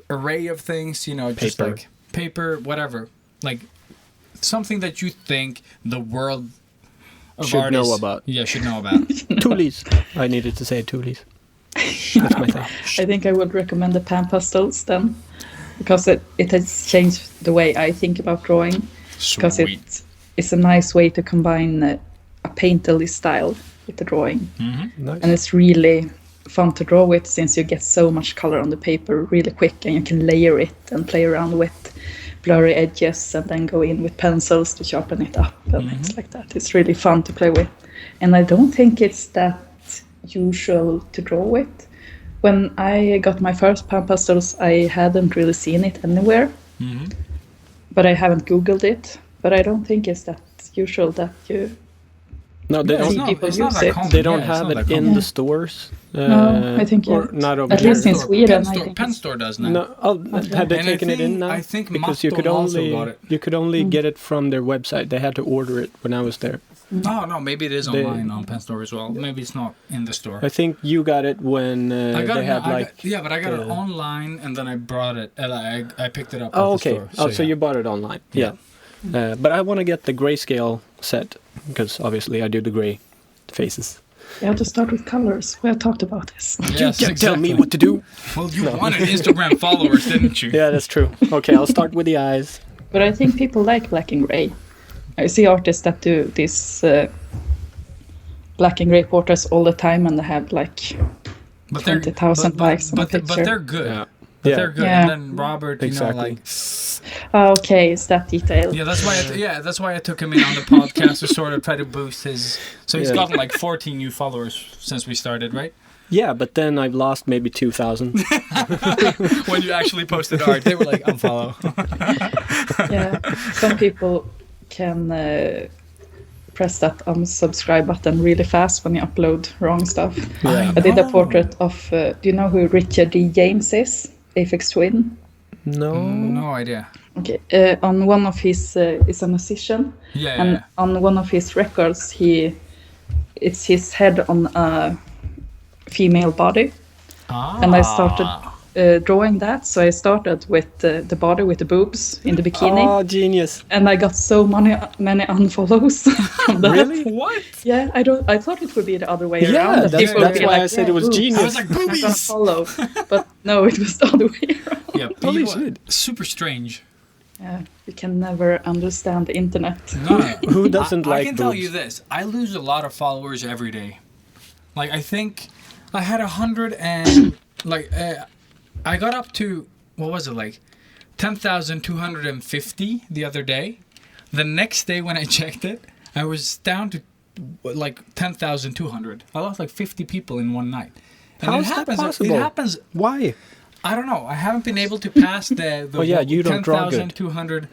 array of things, just Paper. like paper, whatever. like something that you think the world of Should artists know about. should know about. Toolies. I needed to say Toolies. That's my thing. I think I would recommend the pan pastels then, because it has changed the way I think about drawing. Because Sweet. it's a nice way to combine a painterly style with the drawing. Nice. And it's really fun to draw with, since you get so much color on the paper really quick, and you can layer it and play around with blurry edges and then go in with pencils to sharpen it up and things like that. It's really fun to play with. And I don't think it's that usual to draw with. When I got my first pan pastels, I hadn't really seen it anywhere. But I haven't Googled it. But I don't think it's that usual that you No, they see don't. people it's not use that it. common. They don't Yeah, it's have not it that in common. the stores. No, I think or yeah. not over At here. least in Sweden, I Pen think. store does now. No, have they And I taken it in think- now? I think because you could Matton also only got it. you could only get it from their website. They had to order it when I was there. No, maybe it is They- online on Pen Store as well. Maybe it's not in the store. I think you got it when I got they it. had like. But I got it online, and then I brought it. And I picked it up. Oh, at the okay. store. So you bought it online. Yeah. But I want to get the grayscale set because obviously I do the gray faces. You have to start with colors. We have talked about this. Yes, You tell me exactly. what to do. Well, you wanted Instagram followers, didn't you? Yeah, that's true. Okay, I'll start with the eyes. But I think people like black and gray. I see artists that do this black and gray portraits all the time, and they have like But they're 20,000 likes on a but picture. they're good. Yeah. But Yeah. they're good. Yeah. And then Robert, Exactly. you know, like Okay, it's that detail. yeah, that's why I took him in on the podcast to sort of try to boost his. So he's Yeah. gotten like 14 new followers since we started, right? Yeah, but then I've lost maybe 2,000. When you actually posted art, they were like, unfollow. Yeah, some people can press that unsubscribe button really fast when you upload wrong stuff. Yeah. I did a know. portrait of, do you know who Richard D. James is? Aphex Twin. No. No idea. Okay, on one of his, is a musician, Yeah, and yeah. on one of his records, it's his head on a female body, and I started drawing that. So I started with the body with the boobs in the bikini, Oh, genius. and I got so many unfollows from that. Really? What? Yeah, I thought it would be the other way Yeah, around. that that's- people would that's be why like, I said it was boobs. genius. I was like, I'm gonna boobies! follow, but no, it was the other way around. Yeah, Holy people- shit. super strange. Yeah, you can never understand the internet. No. Who doesn't I like can tell boobs? you this. I lose a lot of followers every day. Like, I think I had 100 and, like, I got up to, what was it, like, 10,250 the other day. The next day when I checked it, I was down to, like, 10,200. I lost, like, 50 people in one night. And How it is that happens, possible? It happens, Why? I don't know. I haven't been able to pass the Oh, yeah, you don't draw good. 10,200.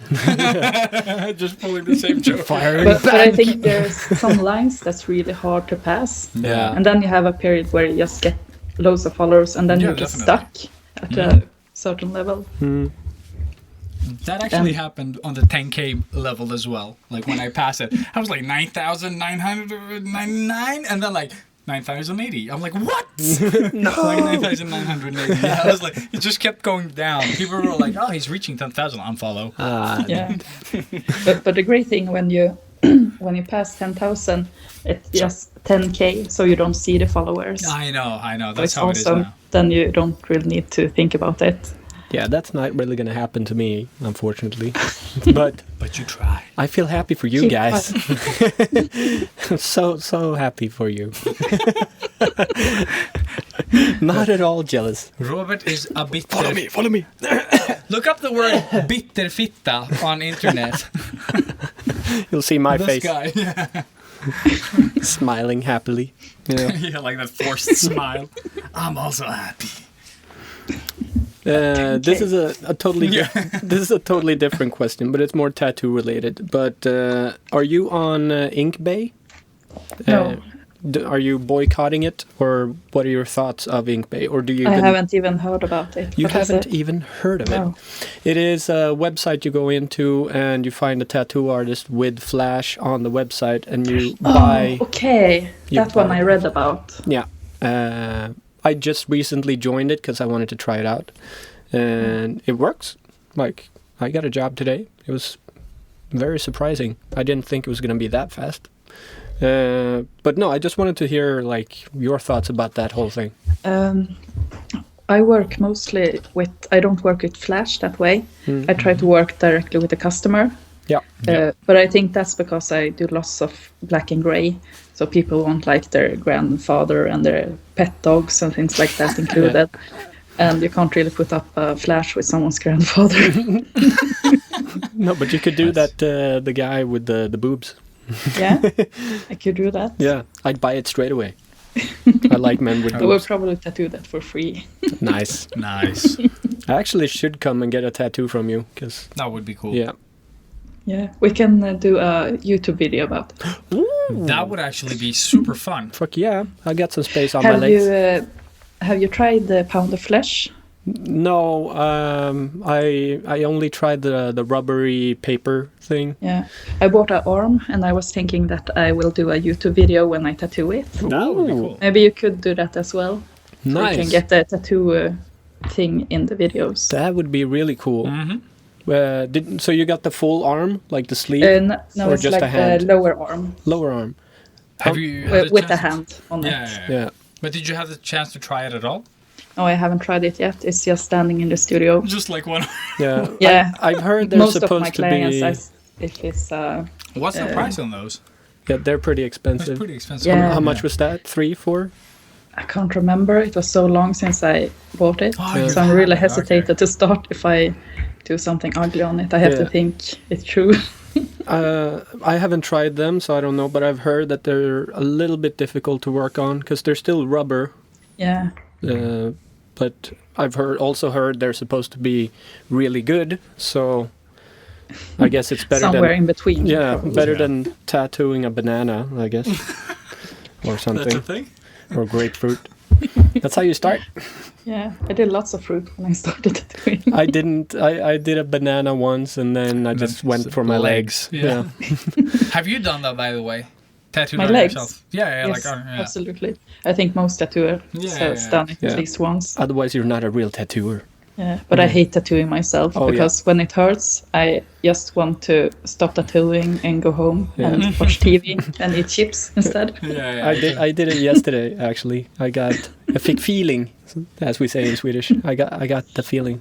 Just pulling the same joke. But I think there's some lines that's really hard to pass. Yeah. And then you have a period where you just get loads of followers, and then Yeah, you get definitely. stuck at a certain level. That actually happened on the 10K level as well. Like when I passed it, I was like 9,999, and then like 9,080. I'm like, what? No. Like 9,980. Yeah, I was like, it just kept going down. People were like, oh, he's reaching 10,000. Unfollow. Yeah. but the great thing when you when you pass 10,000, it's just 10K, so you don't see the followers. I know. So That's it's how it is awesome. now. Then you don't really need to think about it. Yeah, that's not really going to happen to me, unfortunately. But But you try. I feel happy for you Keep guys. so happy for you. Not at all jealous. Robert is a bitter. Follow me. Look up the word bitterfitta on internet. You'll see my This face guy. Yeah. smiling happily. Yeah. Yeah, like that forced smile. I'm also happy. This is a totally this is a totally different question, but it's more tattoo related. But are you on Inkbay? No. Are you boycotting it, or what are your thoughts of Inkbay? Or do you? I haven't even heard about it. You What is haven't it? even heard of No. it. It is a website you go into and you find a tattoo artist with Flash on the website, and you buy. Okay, You that one buy- I read about. Yeah. I just recently joined it because I wanted to try it out, and it works. Like, I got a job today. It was very surprising. I didn't think it was going to be that fast. But no, I just wanted to hear like your thoughts about that whole thing. I work mostly with, I don't work with Flash that way. I try to work directly with the customer. Yeah. But I think that's because I do lots of black and gray. So people want like their grandfather and their pet dogs and things like that included. And you can't really put up a Flash with someone's grandfather. No, but you could do that, the guy with the boobs. Yeah, I could do that. Yeah, I'd buy it straight away. I like men with I will boobs. probably tattoo that for free. Nice. Nice. I actually should come and get a tattoo from you, because... That would be cool. Yeah. Yeah, we can do a YouTube video about it. Ooh. That would actually be super fun. Fuck yeah, I got some space on my legs. Have you tried the pound of flesh? No, I only tried the rubbery paper thing. Yeah, I bought an arm and I was thinking that I will do a YouTube video when I tattoo it. That would be cool. Maybe you could do that as well. Nice. So you can get the tattoo thing in the videos. That would be really cool. So you got the full arm, like the sleeve, no, or it's just like a hand? the lower arm. Lower arm. Have you had With the chance hand on it. Yeah. But did you have the chance to try it at all? No, I haven't tried it yet. It's just standing in the studio. Just like one. Yeah. Yeah. I've heard they're Most of my supposed to clients, be. if it's What's the price on those? Yeah, they're pretty That's expensive. pretty expensive. Yeah. How much was that? 3, 4? I can't remember. It was so long since I bought it. Oh, So you've I'm had really it, hesitated okay. to start if I do something ugly on it. I have to Yeah. think it through. I haven't tried them, so I don't know. But I've heard that they're a little bit difficult to work on because they're still rubber. Yeah. But I've also heard they're supposed to be really good. So I guess it's better Somewhere than in between. yeah, probably. better than tattooing a banana, I guess, or That's a something, thing? or grapefruit. That's how you start. Yeah, I did lots of fruit when I started tattooing. I didn't. I did a banana once, and then I just went for my legs. Yeah. Have you done that, by the way? Tattooed My on legs? yourself? Yeah, Yes, like yeah. absolutely. I think most tattooers has done it Yeah. at least once. Otherwise, you're not a real tattooer. Yeah, but I hate tattooing myself Oh, because when it hurts, I just want to stop tattooing and go home Yeah. and watch TV and eat chips instead. Yeah. I did it yesterday. Actually, I fick feeling, as we say in Swedish. I got the feeling.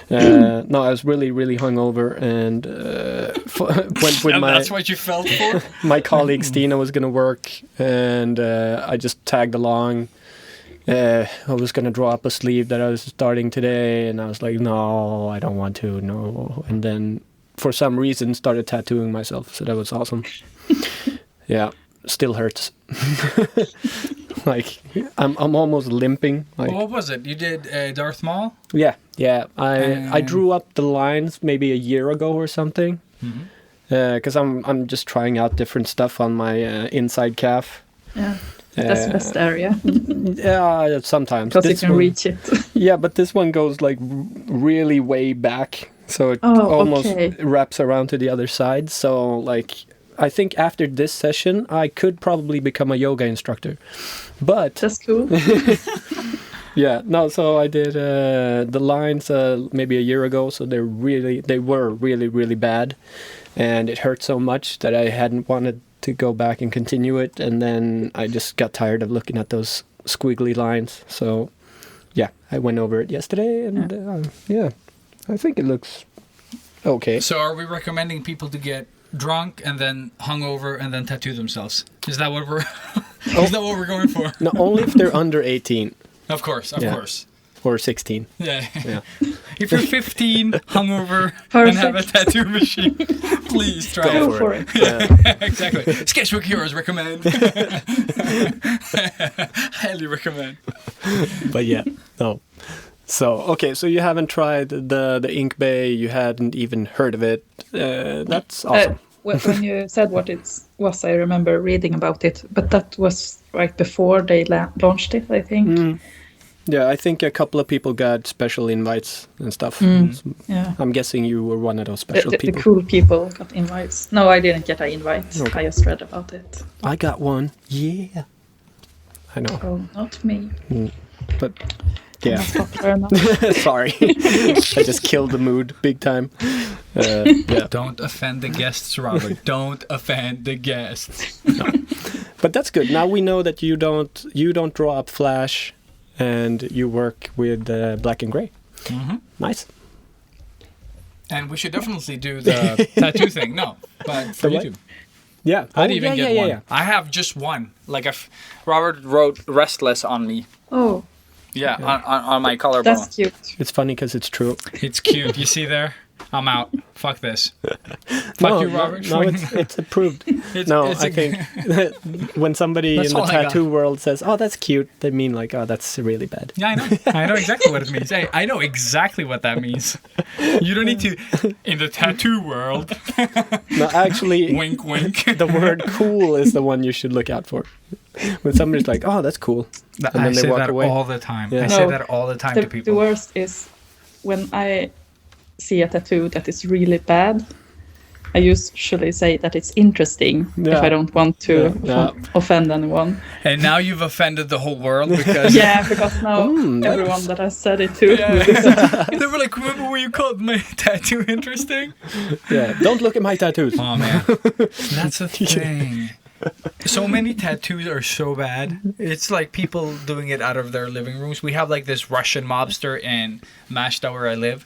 No, I was really hungover, and went with And my that's what you felt for? my colleague Stina was gonna work, and I just tagged along. I was gonna draw up a sleeve that I was starting today, and I was like, no, I don't want to, no. And then for some reason started tattooing myself, so that was awesome. Yeah, still hurts. Like I'm almost limping. Like What was it? You did Darth Maul? yeah. I drew up the lines maybe a year ago or something, because I'm just trying out different stuff on my inside calf. Yeah, that's the best area Yeah, sometimes because you This can one- reach it. Yeah, but this one goes like really way back, so it Oh, almost okay. wraps around to the other side. So like, I think after this session, I could probably become a yoga instructor. But That's cool. yeah, no. So I did the lines maybe a year ago. So they were really bad, and it hurt so much that I hadn't wanted to go back and continue it. And then I just got tired of looking at those squiggly lines. So yeah, I went over it yesterday, and yeah, I think it looks okay. So are we recommending people to get drunk and then hungover and then tattoo themselves? Is that what we're is that what we're going for? No, only if they're under 18 Of course, of Yeah. course. or 16. Yeah. Yeah. If you're 15, hungover, and Perfect. have a tattoo machine, please try Go it. for it. Yeah. Exactly. Sketchbook Heroes recommend. Highly recommend. But yeah, no. So okay, so you haven't tried the Ink Bay, you hadn't even heard of it. That's awesome. When you said what it was, I remember reading about it, but that was right before they launched it, I think. Yeah, I think a couple of people got special invites and stuff. Yeah. I'm guessing you were one of those special The people. cool people got invites. No, I didn't get an invite. Okay. I just read about it. I got one. Yeah. I know. Oh, not me. But Yeah. Not popular enough. Sorry. I just killed the mood big time. Yeah. Don't offend the guests, Robert. Don't offend the guests. But that's good. Now we know that you don't draw up Flash, and you work with black and gray. Mm-hmm. Nice. And we should definitely do the tattoo thing. No, but for The what? YouTube. Yeah. I'd even get one. Yeah. I have just one. Like if Robert wrote Restless on me. Oh, Yeah, on my collarbone. that's cute. It's funny because it's true. It's cute. You see there? I'm out. Fuck this. Fuck you, Robert. No, it's approved. It's I think when somebody That's in the all I got. tattoo world says, "Oh, that's cute," they mean like, "Oh, that's really bad." Yeah, I know. I know exactly what it means. Hey, I know exactly what that means. You don't need to, in the tattoo world. No, actually, Wink, wink. the word "cool" is the one you should look out for. When somebody's like, "Oh, that's cool," and I then they say walk that away. all the time. Yeah. I say No, that all the time to The people. worst is when I see a tattoo that is really bad. I usually say that it's interesting Yeah. if I don't want to Yeah. offend anyone. And now you've offended the whole world because Yeah, because now everyone that I said it to. they were like, remember when you called my tattoo interesting? Yeah, don't look at my tattoos. Oh man, that's the thing. So many tattoos are so bad. It's like people doing it out of their living rooms. We have like this Russian mobster in Mashta where I live.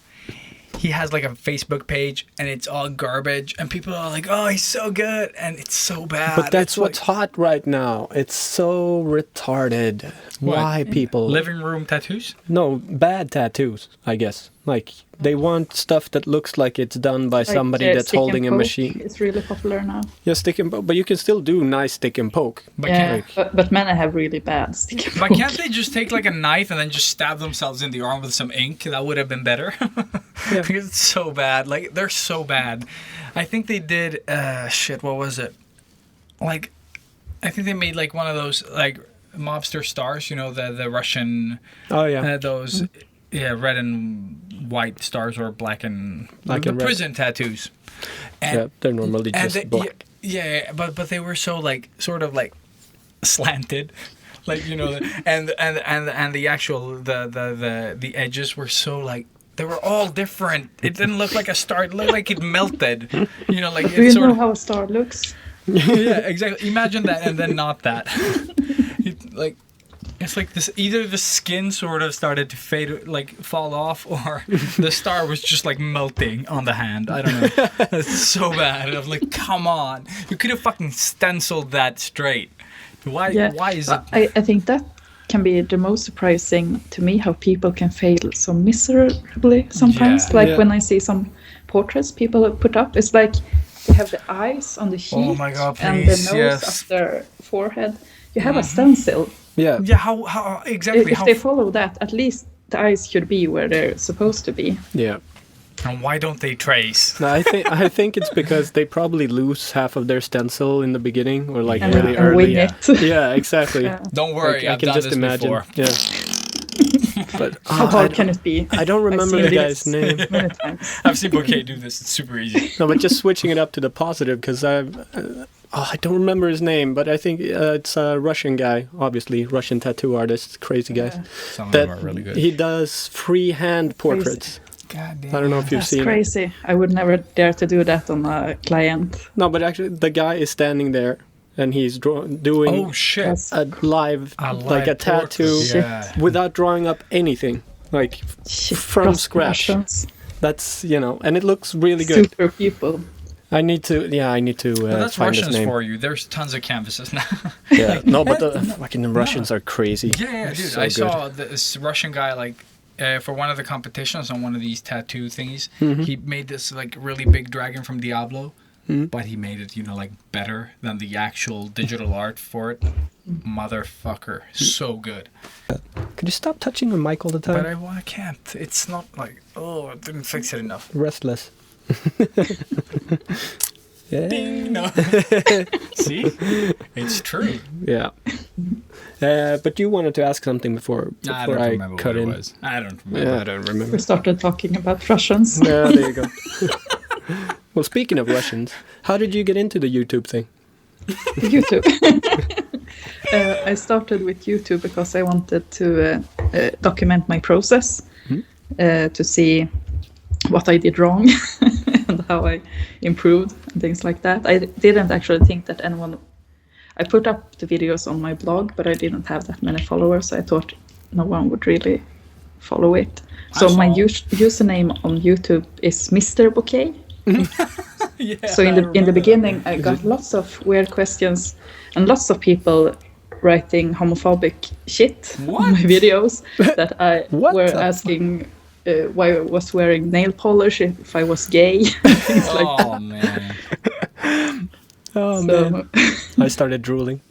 He has like a Facebook page and it's all garbage and people are like, oh, he's so good, and it's so bad. But that's It's what's hot right now. It's so retarded. What? Why people? living room tattoos. No, bad tattoos, I guess. Like, they want stuff that looks like it's done by somebody that's stick and holding a poke machine. It's really popular now. Yeah, stick and poke. But you can still do nice stick and poke. But Yeah, can't, but many have really bad stick and but poke. can't they just take like a knife and then just stab themselves in the arm with some ink? That would have been better. Yeah. Because it's so bad. Like, they're so bad. I think they did, what was it? Like, I think they made like one of those like mobster stars, you know, the Russian, Oh, yeah. those, red and white stars or black and Black the and red. prison tattoos. And, Yeah, they're normally and just they- black. yeah, but they were so like sort of like slanted, like, you know, and the actual the edges were so like they were all different. It didn't look like a star. It looked like it melted. You know, like Do you it know sort of. how a star looks? Yeah, exactly. Imagine that, and then not that. It's like this. Either the skin sort of started to fade, like fall off, or the star was just like melting on the hand. I don't know. It's so bad. I'm like, come on, you could have fucking stenciled that straight. Why? Yeah. Why is it? I think that can be the most surprising to me, how people can fail so miserably sometimes. Yeah. Like Yeah. when I see some portraits people have put up, it's like they have the eyes on the cheek Oh my God, and the please, nose yes. up their forehead. You have a stencil. Yeah. Yeah. How exactly? If How? they follow that, at least the eyes should be where they're supposed to be. Yeah. And why don't they trace? No, I think it's because they probably lose half of their stencil in the beginning or like And, really and early. wing yeah. it. Yeah, exactly. Yeah. Don't worry, I I've can done just this imagine. before. Yeah. But How hard can it be? I don't remember I've the seen guy's this name. many times. I've seen BOKKEI do this. It's super easy. No, but just switching it up to the positive because I don't remember his name, but I think it's a Russian guy, obviously Russian tattoo artist, crazy guy. Some of That them are really good. he does freehand portraits. God damn. I don't know if you've That's seen it. crazy. I would never dare to do that on a client. No, but actually, the guy is standing there and he's doing Oh shit. That's a live, like a tattoo, Yeah. without drawing up anything, like shit, from Russian scratch. Russians. That's and it looks really good. Super people. I need to But that's find his Russians name. for you. There's tons of canvases now. Yeah, no, but the fucking Russians are crazy. Yeah, They're dude. so I good. saw this Russian guy like for one of the competitions on one of these tattoo thingies. Mm-hmm. He made this like really big dragon from Diablo, but he made it, like better than the actual digital art for it. Motherfucker, so good. Could you stop touching your mic all the time? But I can't. It's not like I didn't fix it enough. Restless. Yeah. Ding, no. See, it's true. Yeah. But you wanted to ask something before I don't I remember cut what in. it was. I don't remember. Yeah, I don't remember. We started talking about Russians. Yeah, there you go. Well, speaking of Russians, how did you get into the YouTube thing? YouTube. I started with YouTube because I wanted to document my process to see what I did wrong and how I improved and things like that. I didn't actually think that anyone... I put up the videos on my blog, but I didn't have that many followers. I thought no one would really follow it. So my username on YouTube is Mr. BOKKEI. Yeah, So in the beginning, I got lots of weird questions and lots of people writing homophobic shit on my videos that I were asking why I was wearing nail polish, if I was gay, things like that. Man. Man. I started drooling.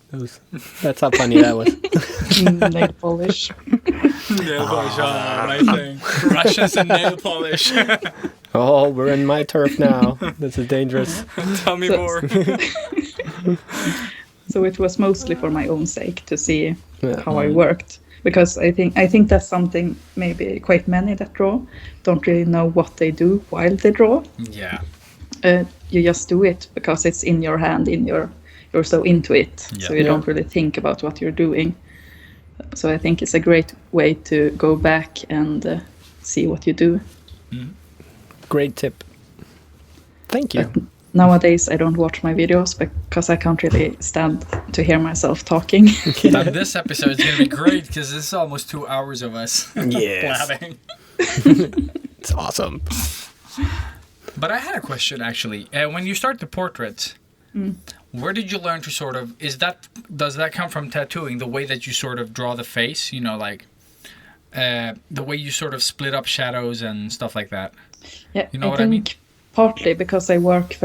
That's how funny that was. Nail polish. Nail polish, my thing. Russians and nail polish. Oh, we're in my turf now. This is dangerous. Tell me more. So it was mostly for my own sake to see how I worked, because I think that's something maybe quite many that draw don't really know what they do while they draw. Yeah. You just do it because it's in your hand, you're so into it, so you don't really think about what you're doing. So I think it's a great way to go back and see what you do. Great tip. Thank you. But nowadays I don't watch my videos because I can't really stand to hear myself talking. Now, this episode is going to be great because this is almost 2 hours of us blabbing. It's awesome. But I had a question actually. When you start the portraits, where did you learn to sort of, does that come from tattooing, the way that you sort of draw the face, you know, like the way you sort of split up shadows and stuff like that? Yeah, you know what I mean? Partly because I work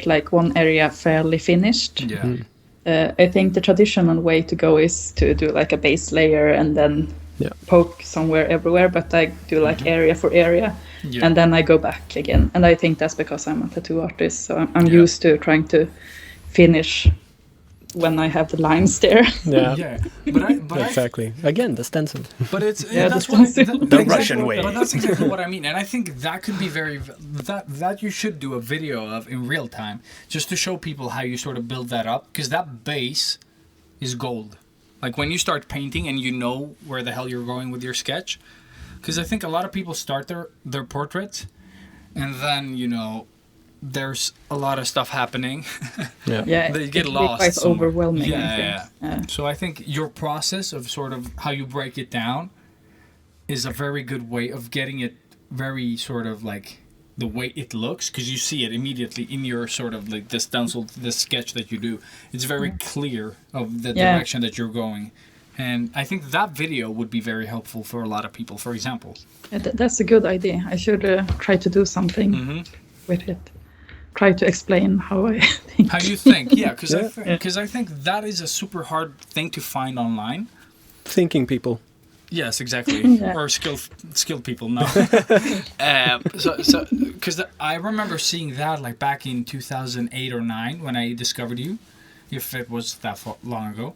like one area fairly finished. Yeah. I think the traditional way to go is to do like a base layer and then poke somewhere everywhere, but I do like area for area. Yeah. And then I go back again. And I think that's because I'm a tattoo artist. So I'm used to trying to finish when I have the lines there. Yeah. But exactly. Again, the stencil. But it's that's the Russian way. But that's exactly what I mean. And I think that could be that you should do a video of in real time, just to show people how you sort of build that up. Because that base is gold. Like when you start painting and you know where the hell you're going with your sketch. Because I think a lot of people start their portraits, and then, you know, there's a lot of stuff happening. They get lost. Quite somewhere. overwhelming. Yeah. So I think your process of sort of how you break it down is a very good way of getting it very sort of like the way it looks, because you see it immediately in your sort of like the stencil, the sketch that you do. It's very clear of the direction that you're going. And I think that video would be very helpful for a lot of people, for example. That's a good idea. I should try to do something with it. Try to explain how I think. How you think, yeah. Because I think that is a super hard thing to find online. Thinking people. Yes, exactly. Or skilled people, no. So because I remember seeing that like back in 2008 or 9 when I discovered you, if it was that long ago.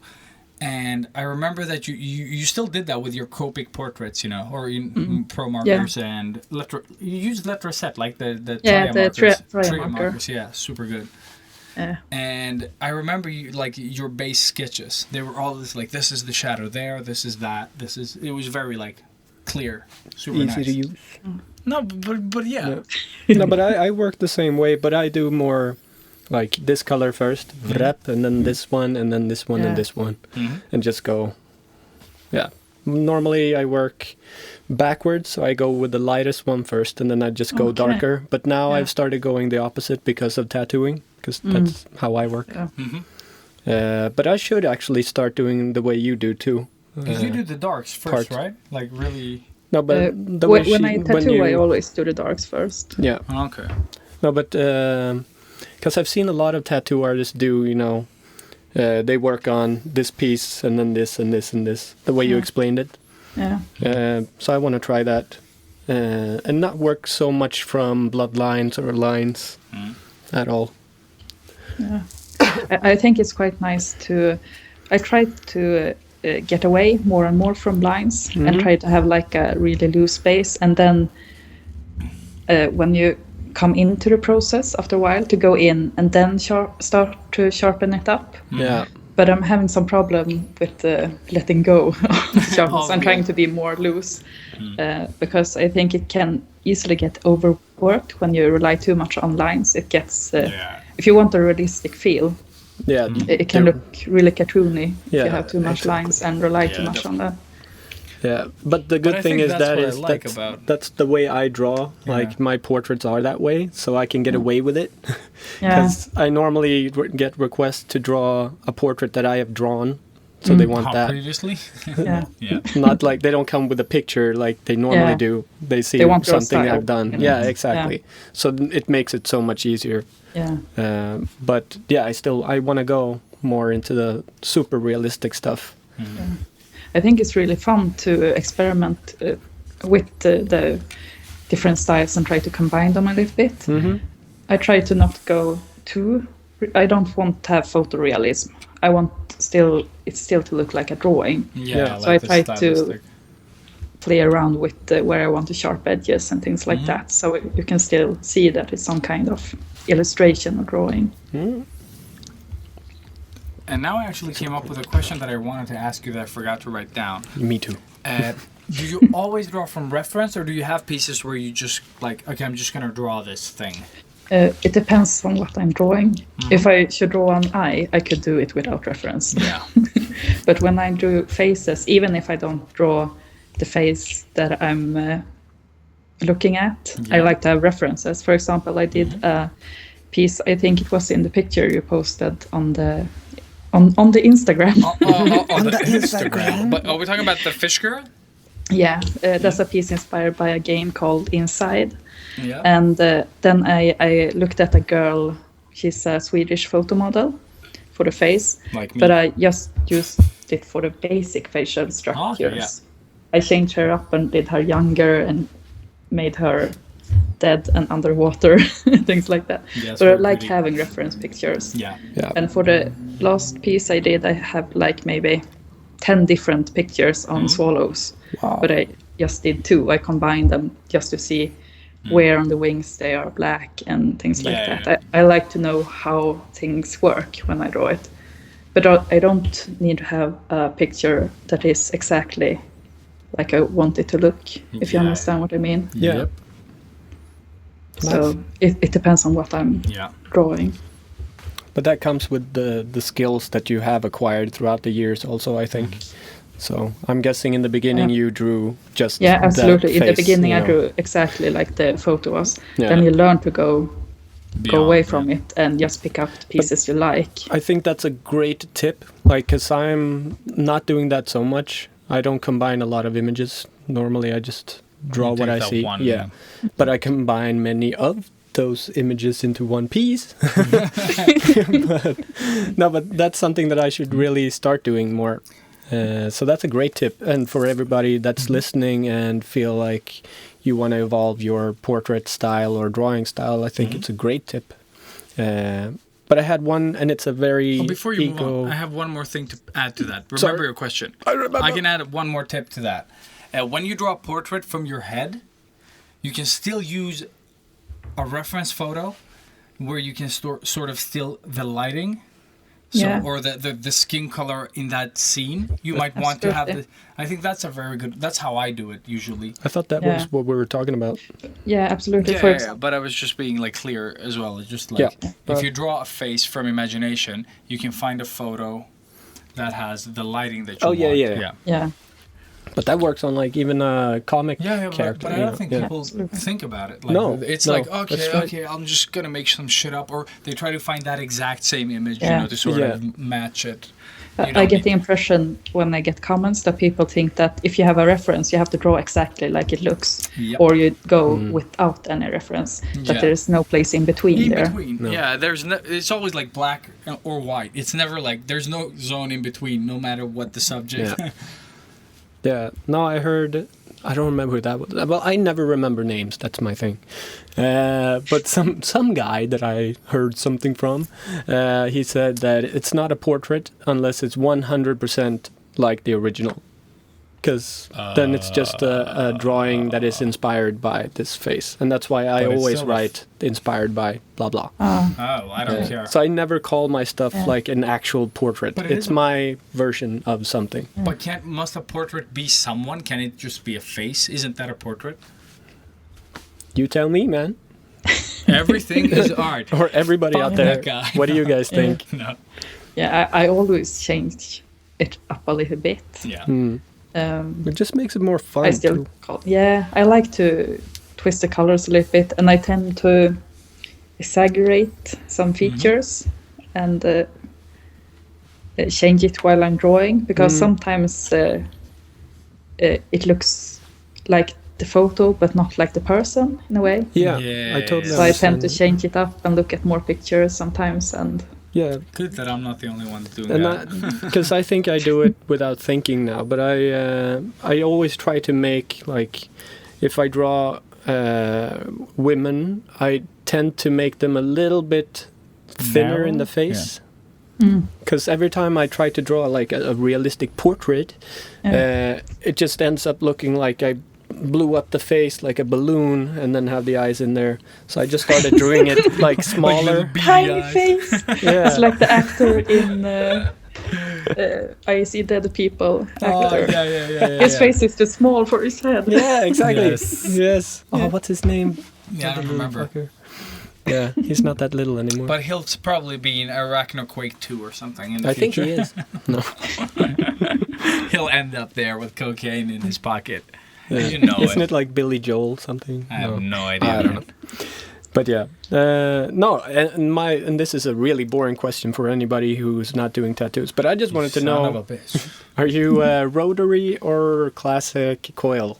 And I remember that you still did that with your Copic portraits, you know, or in Pro markers and you used Letraset, like the Tria markers. Yeah, super good. And I remember your base sketches. They were all this this is the shadow there, this is that, it was very like clear, super easy nice. to use. No, but yeah. No, but I work the same way, but I do more. Like this color first, wrap, and then this one, and then this one, and this one, and just go. Yeah. Normally I work backwards, so I go with the lightest one first, and then I just go darker. But now I've started going the opposite because of tattooing, because that's how I work. But I should actually start doing the way you do too. Because you do the darks first, right? Like really. No, but when I tattoo, I always do the darks first. Yeah. Okay. No, but. Because I've seen a lot of tattoo artists do, you know, they work on this piece and then this and this and this, the way you explained it. Yeah. So I want to try that and not work so much from bloodlines or lines at all. Yeah. I think it's quite nice I try to get away more and more from lines and try to have like a really loose base. And then when you come into the process after a while, to go in and then start to sharpen it up. but I'm having some problem with letting go of the sharpness. I'm trying to be more loose because I think it can easily get overworked when you rely too much on lines. It gets if you want a realistic feel, it can look really cartoony if you have too much lines and rely too much on that. Yeah, but the good thing is that's the way I draw. Like my portraits are that way, so I can get away with it. Because I normally get requests to draw a portrait that I have drawn, so they want that. Previously? Not like they don't come with a picture like they normally do. They see something I've done. Yeah, exactly. So it makes it so much easier. Yeah. But yeah, I want to go more into the super realistic stuff. I think it's really fun to experiment with the different styles and try to combine them a little bit. Mm-hmm. I try to not go too... I don't want to have photorealism. I want it still to look like a drawing. So I try to play around with where I want to sharp edges and things like that. So you can still see that it's some kind of illustration or drawing. And now I actually came up with a question that I wanted to ask you that I forgot to write down. Me too. Do you always draw from reference, or do you have pieces where you just like, okay, I'm just going to draw this thing? It depends on what I'm drawing. If I should draw an eye, I could do it without reference. Yeah. But when I do faces, even if I don't draw the face that I'm looking at, I like to have references. For example, I did a piece, I think it was in the picture you posted on the Instagram. On the Instagram. But are we talking about the fish girl? Yeah, that's a piece inspired by a game called Inside. Yeah. And then I looked at a girl, she's a Swedish photo model for the face. Like me. But I just used it for the basic facial structures. I changed her up and did her younger and made her dead and underwater, things like that. Yes, so I like having reference pictures. Yeah. And for the last piece I did, I have like maybe 10 different pictures on swallows. Wow. But I just did 2. I combined them just to see where on the wings they are black and things like that. Yeah. I like to know how things work when I draw it. But I don't need to have a picture that is exactly like I want it to look, if you understand what I mean. Yeah. Yep. So it depends on what I'm drawing. But that comes with the skills that you have acquired throughout the years also, I think. So I'm guessing in the beginning you drew just absolutely. That in the face, beginning I drew exactly like the photo was. Yeah. Then you learn to go Beyond, away from it and just pick up the pieces you like. I think that's a great tip, like, because I'm not doing that so much. I don't combine a lot of images. Normally I just draw what I see. But I combine many of those images into one piece. but that's something that I should really start doing more. So that's a great tip. And for everybody that's listening and feel like you want to evolve your portrait style or drawing style, I think it's a great tip. But I had one, and it's a very before you move on, I have one more thing to add to that. Remember your question. I remember. I can add one more tip to that. When you draw a portrait from your head, you can still use a reference photo where you can sort of still the lighting. Or the skin color in that scene. You might want to have the... I think that's a very good... That's how I do it, usually. I thought that was what we were talking about. Yeah, absolutely. But I was just being, like, clear as well. It's just, like, if you draw a face from imagination, you can find a photo that has the lighting that you want. Yeah. But that works on, like, even a comic character. But I don't think people think about it. Like, no. It's like, okay, I'm just going to make some shit up. Or they try to find that exact same image, to sort of match it. I get the impression when I get comments that people think that if you have a reference, you have to draw exactly like it looks. Yep. Or you go without any reference. But there is no place in between there. No. Yeah, it's always like black or white. It's never like, there's no zone in between, no matter what the subject. Yeah, no, I heard, I don't remember who that was. Well, I never remember names, that's my thing. But some guy that I heard something from, he said that it's not a portrait unless it's 100% like the original. because then it's just a drawing that is inspired by this face, and that's why I But it's always still write inspired by blah blah. Oh, I don't care. So I never call my stuff like an actual portrait. But it It's is a- my version of something. But must a portrait be someone? Can it just be a face? Isn't that a portrait? You tell me, man, Everything is art. or everybody out Find there. that guy. What do you guys think? No. Yeah, I always change it up a little bit. Yeah. It just makes it more fun. I still too. I like to twist the colors a little bit, and I tend to exaggerate some features and change it while I'm drawing, because sometimes it looks like the photo but not like the person in a way. Yeah, Yeah. I totally. So I tend to understand. change it up and look at more pictures sometimes, and Yeah, Good that I'm not the only one doing and that. because I think I do it without thinking now, but I always try to make, like, if I draw women, I tend to make them a little bit thinner in the face. Because every time I try to draw like a realistic portrait, it just ends up looking like I blew up the face like a balloon and then have the eyes in there. So I just started drawing it like smaller. tiny face. Yeah. It's like the actor in I See Dead People actor. Yeah. His face is too small for his head. Yeah, exactly. Yes. Yes. Oh, what's his name? Yeah, I don't remember. Fucker. Yeah, he's not that little anymore. But he'll probably be in Arachnoquake 2 or something in the I think future. he is. No. He'll end up there with cocaine in his pocket. You know Isn't it. it like Billy Joel something? I have no idea. I don't know. But yeah, no, and this is a really boring question for anybody who's not doing tattoos. But I just wanted to Son of know: a bitch. are you rotary or classic coil?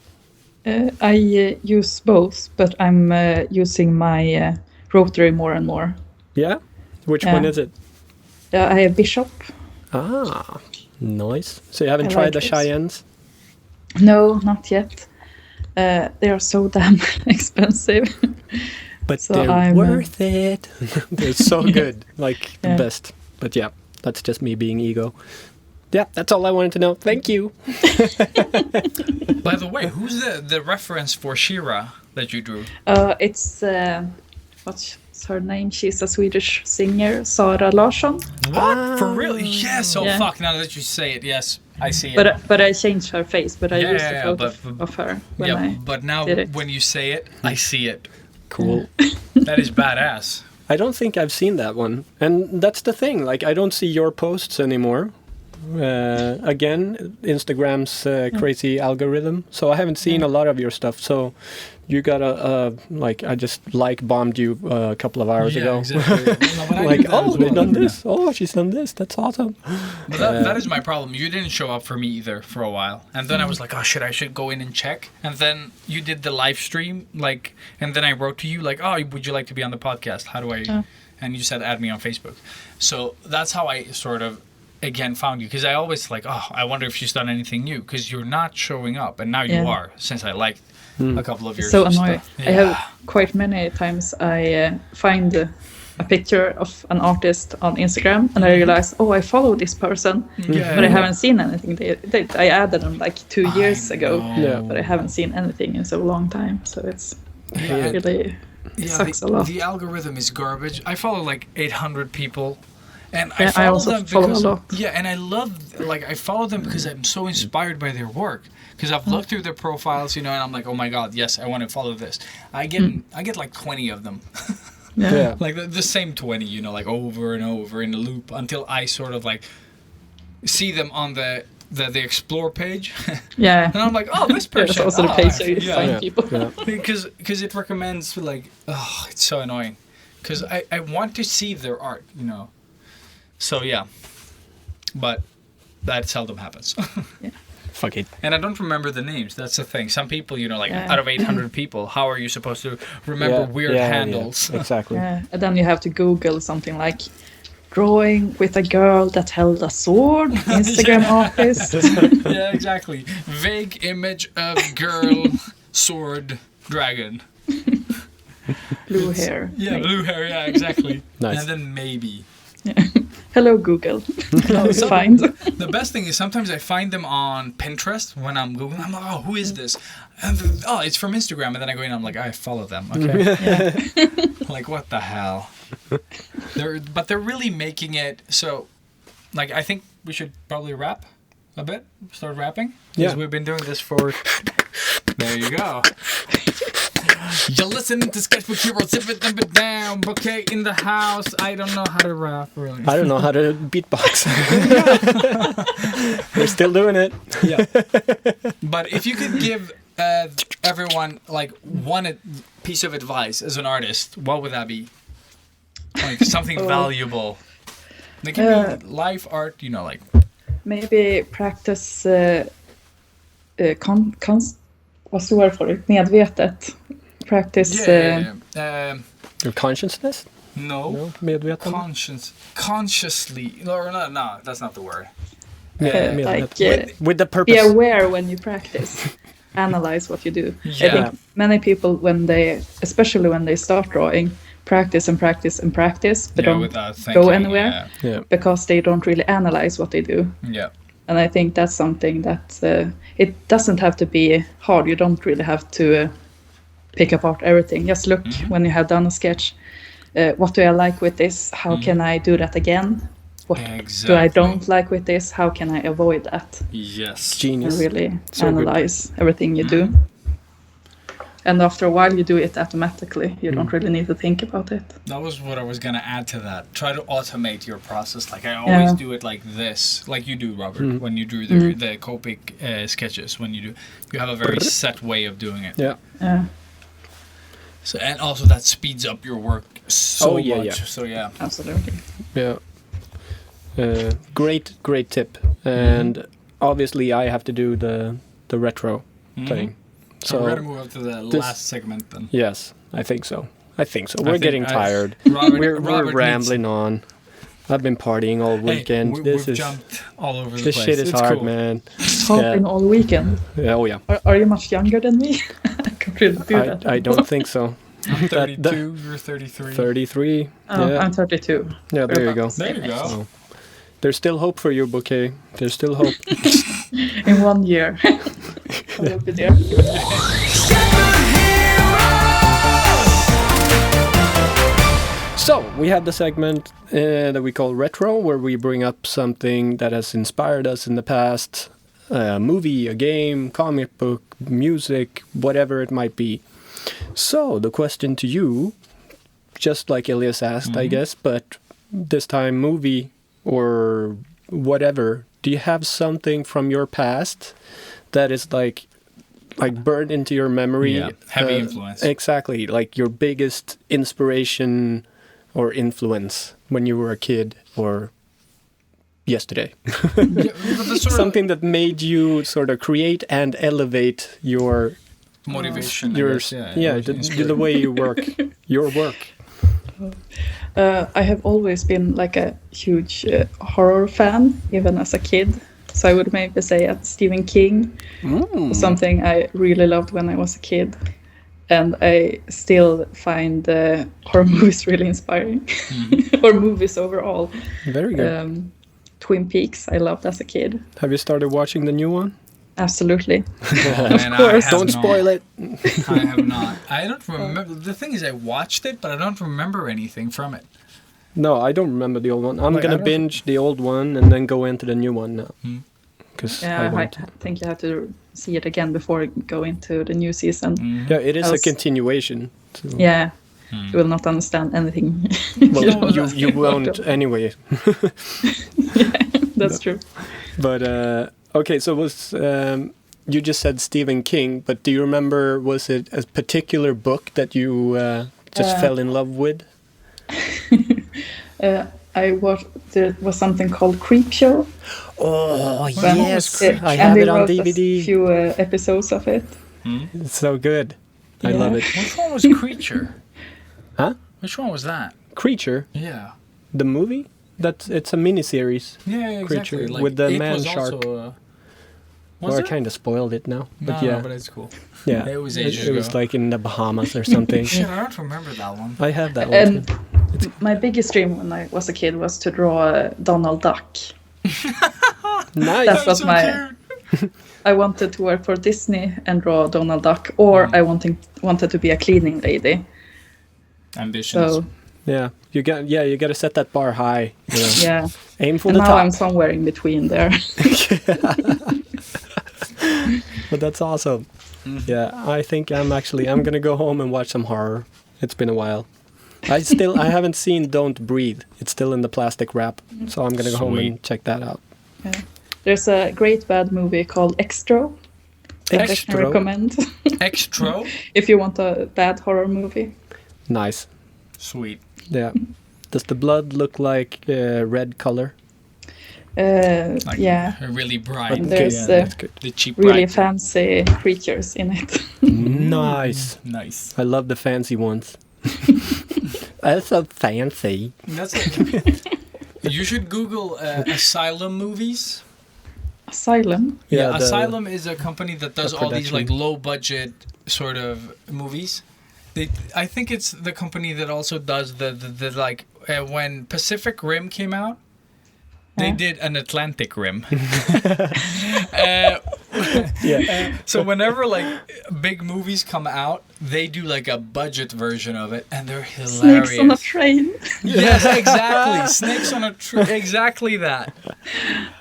I use both, but I'm using my rotary more and more. Yeah, which Yeah. one is it? I have Bishop. Ah, nice. So you haven't I tried like the it. Cheyennes? No, not yet. They are so damn expensive. But So they're I'm, worth it. They're so good, like the Yeah. best. But yeah, that's just me being ego. Yeah, that's all I wanted to know. Thank you. By the way, who's the reference for Shira that you drew? It's what's her name? She's a Swedish singer, Sara Larsson. What? For real? Yes. Oh, Yeah. fuck. Now that you say it, yes. I see it. But I changed her face, but I Yeah, used yeah, a yeah, photo but- of her when yeah, I but now did it. when you say it, I see it. Cool. That is badass. I don't think I've seen that one. And that's the thing. Like, I don't see your posts anymore. Again, Instagram's crazy algorithm. So I haven't seen a lot of your stuff. So you got I just bombed you a couple of hours ago. Exactly. No, but I Like, do that as oh, they've well. done this. Oh, she's done this. That's awesome. But that is my problem. You didn't show up for me either for a while. And then I was like, oh shit, I should go in and check. And then you did the live stream, and then I wrote to you like, oh, would you like to be on the podcast? How do I... And you said add me on Facebook. So that's how I sort of, again, found you. Because I always I wonder if she's done anything new. Because you're not showing up. And now you Yeah. are, since I liked a couple of your so stuff. annoying. I have quite many times I find a picture of an artist on Instagram and I realize, oh, I follow this person, Yeah. but I haven't seen anything. I added them like 2 years ago, Yeah. but I haven't seen anything in so long time. So it's Yeah. really sucks a lot. The algorithm is garbage. I follow like 800 people, and Yeah, I I follow also them follow a because lot. and I love I follow them because I'm so inspired by their work. Because I've looked through their profiles, and I'm like, oh my god, yes, I want to follow this. I get like 20 of them, Yeah. like the same 20, like over and over in a loop until I sort of like see them on the explore page. Yeah. And I'm like, oh, this person. That's also the oh, page where you yeah. find Yeah. people. Yeah. Because it recommends it's so annoying. Because I want to see their art, So yeah, but that seldom happens. Fuck it. And I don't remember the names. That's the thing. Some people, out of 800 people, how are you supposed to remember weird handles? Yeah, exactly. And then you have to Google something like drawing with a girl that held a sword, Instagram artist. Yeah, exactly. Vague image of girl, sword, dragon. Blue hair. Yeah, blue hair. Yeah, exactly. Nice. And then maybe. hello Google. It's So- fine. The best thing is sometimes I find them on Pinterest when I'm Googling. I'm like, oh, who is this? And it's from Instagram. And then I go in and I'm like, I follow them. Okay. Like, what the hell? But they're really making it so, like, I think we should probably rap a bit. Start rapping. Because Yeah. we've been doing this for... There you go. You're listening to Sketchbook Heroes, zip it down, BOKKEI in the house. I don't know how to rap, really. I don't know how to beatbox. We're still doing it. Yeah. But if you could give everyone like one piece of advice as an artist, what would that be? Like something valuable. It can be life, art, like. Maybe practice what's the word for it? Medvetet. Practice Your consciousness? No. Medvetande? Consciously. No, that's not the word. Medvetet. With the purpose. be aware when you practice. Analyze what you do. Yeah. I think many people, especially when they start drawing, practice and practice and practice, but don't without thinking, go anywhere Yeah. because they don't really analyze what they do. Yeah. And I think that's something that it doesn't have to be hard. You don't really have to pick apart everything. Just look when you have done a sketch. What do I like with this? How can I do that again? What do I don't like with this? How can I avoid that? Yes. Genius. And really So analyze everything you do. And after a while, you do it automatically. You don't really need to think about it. That was what I was going to add to that. Try to automate your process. Like I always do it like this, like you do, Robert, when you drew the Copic sketches. When you have a very set way of doing it. Yeah. So and also that speeds up your work so much. Yeah. So yeah. Absolutely. Yeah. Great tip. And obviously I have to do the retro thing. So we're going to move up to the last segment then. Yes, I think so. We're getting tired. Robert we're rambling on. I've been partying all weekend. We've jumped all over the this place. shit is It's hard, cool. man. Talking all weekend. Yeah, oh yeah. Are you much younger than me? I can't really do that. I don't think so. I'm 32, you're 33. 33. Oh, Yeah. I'm 32. Yeah, there you go. There you go. So, there's still hope for you, BOKKEI. There's still hope. In 1 year. I will be there. So, we have the segment that we call Retro, where we bring up something that has inspired us in the past. A movie, a game, comic book, music, whatever it might be. So, the question to you, just like Elias asked, I guess, but this time movie or whatever, do you have something from your past that is like burned into your memory? Yeah, heavy influence. Exactly, like your biggest inspiration or influence when you were a kid or yesterday. Something that made you sort of create and elevate your Motivation. I your guess, the way you work, your work. I have always been like a huge horror fan, even as a kid. So I would maybe say that Stephen King was something I really loved when I was a kid. And I still find horror movies really inspiring. Or movies overall. Very good. Twin Peaks, I loved as a kid. Have you started watching the new one? Absolutely. Of course. Don't spoil it. I have not. I don't remember. The thing is, I watched it, but I don't remember anything from it. No, I don't remember the old one. I'm Like, gonna I don't- binge the old one and then go into the new one now. Because I I want. think you have to see it again before you go into the new season. Yeah, it is a Else- continuation. So. Yeah. You will not understand anything. Well, you won't anyway. That's true. But okay, so was you just said Stephen King, but do you remember, was it a particular book that you just fell in love with? There was something called Creepshow. Oh yes, I and have they it on wrote DVD. a few episodes of it. It's so good. I Yeah. love it. Which one was Creature? Huh? Which one was that? Creature, Yeah. the movie. It's a miniseries. Yeah, exactly. Creature with the it man was shark. Also, Well, was I it? kind of spoiled it now, but No, yeah, but it's cool. yeah. It was ages It was ago. like in the Bahamas or something. Shit, I don't remember that one. I have that one. And too. My biggest dream when I was a kid was to draw Donald Duck. Nice. That was so my. I wanted to work for Disney and draw Donald Duck, or I wanted to be a cleaning lady. Ambitions. So Yeah, you got to set that bar high. You know? yeah, Aim for and the now top. I'm somewhere in between there. But that's awesome. Yeah, I think I'm gonna go home and watch some horror. It's been a while. I haven't seen Don't Breathe. It's still in the plastic wrap, so I'm gonna go home and check that out. Yeah. There's a great bad movie called Extra. That I can recommend. Extra? If you want a bad horror movie. Nice. Sweet. Yeah. Does the blood look like red color? Like, Yeah. Really bright. And there's that's good. The cheap really bright. fancy creatures in it. Nice. Nice. I love the fancy ones. That's so fancy. That's you should Google Asylum movies. Asylum. Yeah, the- Asylum is a company that does all these like production. low budget sort of movies. I think it's the company that also does the like when Pacific Rim came out. They did an Atlantic Rim. Yeah. So whenever like big movies come out, they do like a budget version of it, and they're hilarious. Snakes on a train. Yes, exactly. Snakes on a tree. Exactly that.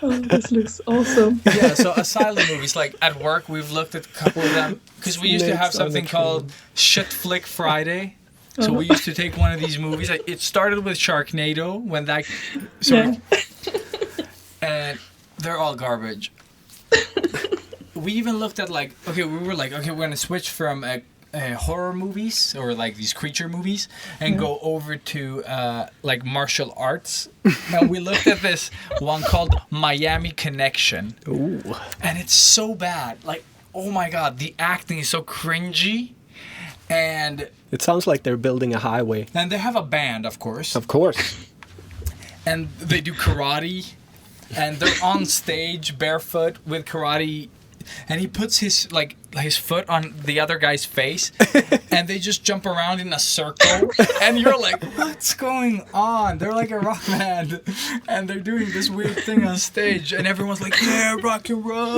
Oh, this looks awesome. Yeah. So Asylum movies, like at work, we've looked at a couple of them because we used to have Snakes on a something train. called Shit Flick Friday. So we used to take one of these movies. Like, it started with Sharknado when that sort of, and they're all garbage. We even looked at we were like, okay, we're gonna switch from horror movies or like these creature movies and go over to like martial arts. And we looked at this one called Miami Connection. Ooh. And it's so bad. Like, oh my god, the acting is so cringy. And It sounds like they're building a highway. they have a band, of course. Of course. And they do karate. And they're on stage barefoot with karate. And he puts his foot on the other guy's face. And they just jump around in a circle. And you're like, what's going on? They're like a rock band. And they're doing this weird thing on stage. And everyone's like, yeah, rock and roll.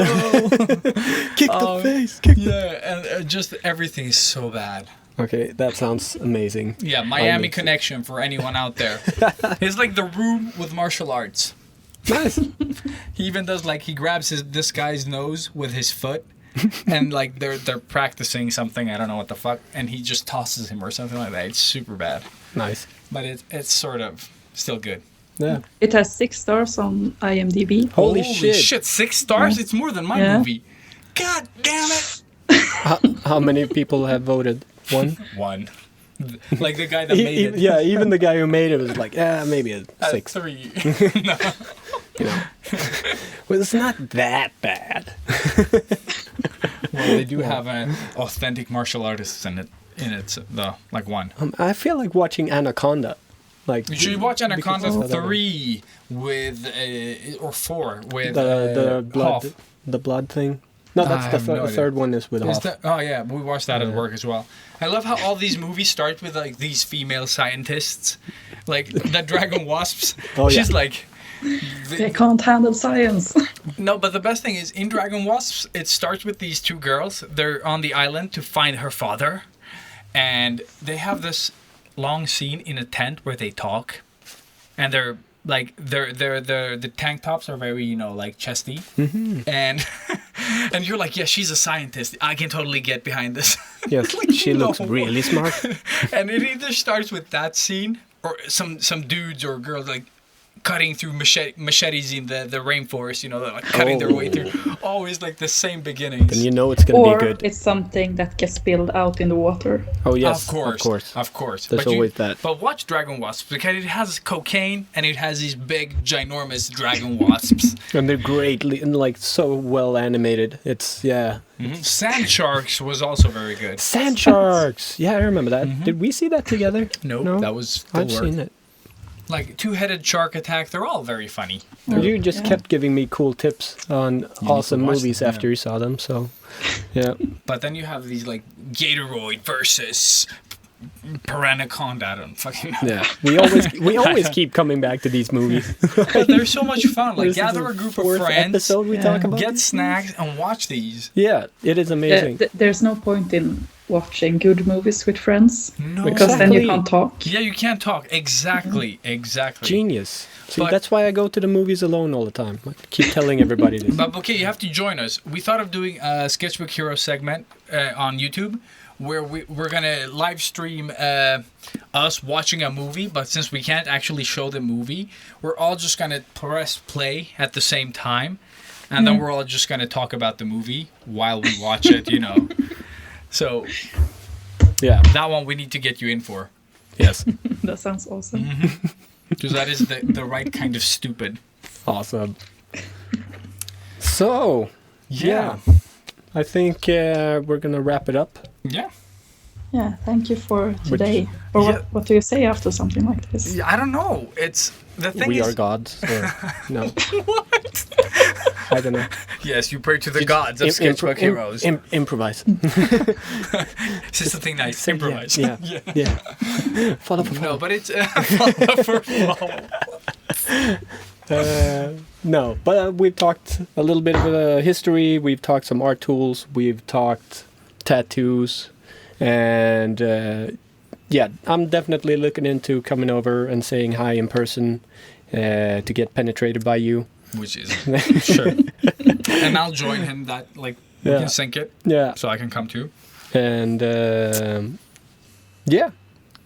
Kick the face. Yeah, and just everything is so bad. Okay, that sounds amazing. Yeah, Miami Connection for anyone out there. It's like The Room with martial arts. Nice. He even does he grabs this guy's nose with his foot, and like they're practicing something, I don't know what the fuck, and he just tosses him or something like that. It's super bad, Nice. but it's sort of still good. Yeah. It has 6 stars on IMDb. Holy shit. 6 stars? It's more than my Yeah. movie. God damn it. How many people have voted? One? One. Like the guy that made it. Yeah, even the guy who made it was like, maybe a 6. 3. No. You know. Well, it's not that bad. Well, they do have an authentic martial artist in it though, like one. I feel like watching Anaconda. Like You should watch Anaconda because of that 3 with or 4 with the blood, Hoff. the blood thing. No, I that's have the no idea. third one is with Is Hoff. that, oh yeah, we watched that at work as well. I love how all these movies start with like these female scientists, like the dragon wasps. Oh, yeah. She's like, They can't handle science. no, but the best thing is in Dragon Wasps, it starts with these 2 girls. They're on the island to find her father, and they have this long scene in a tent where they talk, and they're like the tank tops are very like chesty, and and you're like, yeah, she's a scientist. I can totally get behind this. Yes, Like, she looks no. really smart. And it either starts with that scene or some dudes or girls like cutting through machetes in the rainforest, they're like cutting their way through. Always like the same beginnings. Then you know it's gonna Or be good. it's something that gets spilled out in the water. Oh yes, Of course. There's always that. But watch Dragon Wasps because it has cocaine and it has these big, ginormous dragon wasps. And they're greatly and like so well animated. It's Sand Sharks was also very good. Sand sharks. Yeah, I remember that. Did we see that together? No, that was the I've work. seen it. Like 2-headed shark attack. They're all very funny. You just kept giving me cool tips on awesome watch movies them, after you saw them. So, yeah. But then you have these like Gatoroid versus Piranaconda. I don't fucking know. Yeah, we always keep coming back to these movies. But they're so much fun. Like, This is gather the a group of fourth friends, episode we talk about. get snacks, and watch these. Yeah, it is amazing. There's no point in watching good movies with friends No. because then you Exactly. can't talk. Yeah, you can't talk. Exactly. Genius. See, But- that's why I go to the movies alone all the time. I keep telling everybody this. But okay, you have to join us. We thought of doing a Sketchbook Heroes segment on YouTube where we're going to live stream us watching a movie, but since we can't actually show the movie, we're all just going to press play at the same time, and then we're all just going to talk about the movie while we watch it, you know. So Yeah. that one we need to get you in for, Yes. That sounds awesome. because that is the right kind of stupid. Awesome. So, yeah. I think we're gonna wrap it up. Yeah. Yeah, thank you for today. Or Yeah. what do you say after something like this? I don't know. It's the thing We is, are gods. Or, no, what? I don't know. Yes, you pray to the gods of Sketchbook Heroes. Improvise. It's just something nice. Improvise. Yeah. Yeah. Follow for No, follow. but it's No, but we've talked a little bit of history. We've talked some art tools. We've talked tattoos. And yeah, I'm definitely looking into coming over and saying hi in person to get penetrated by you. which is sure. And I'll join him. That like we Yeah. can sync it, Yeah. so I can come too. And yeah,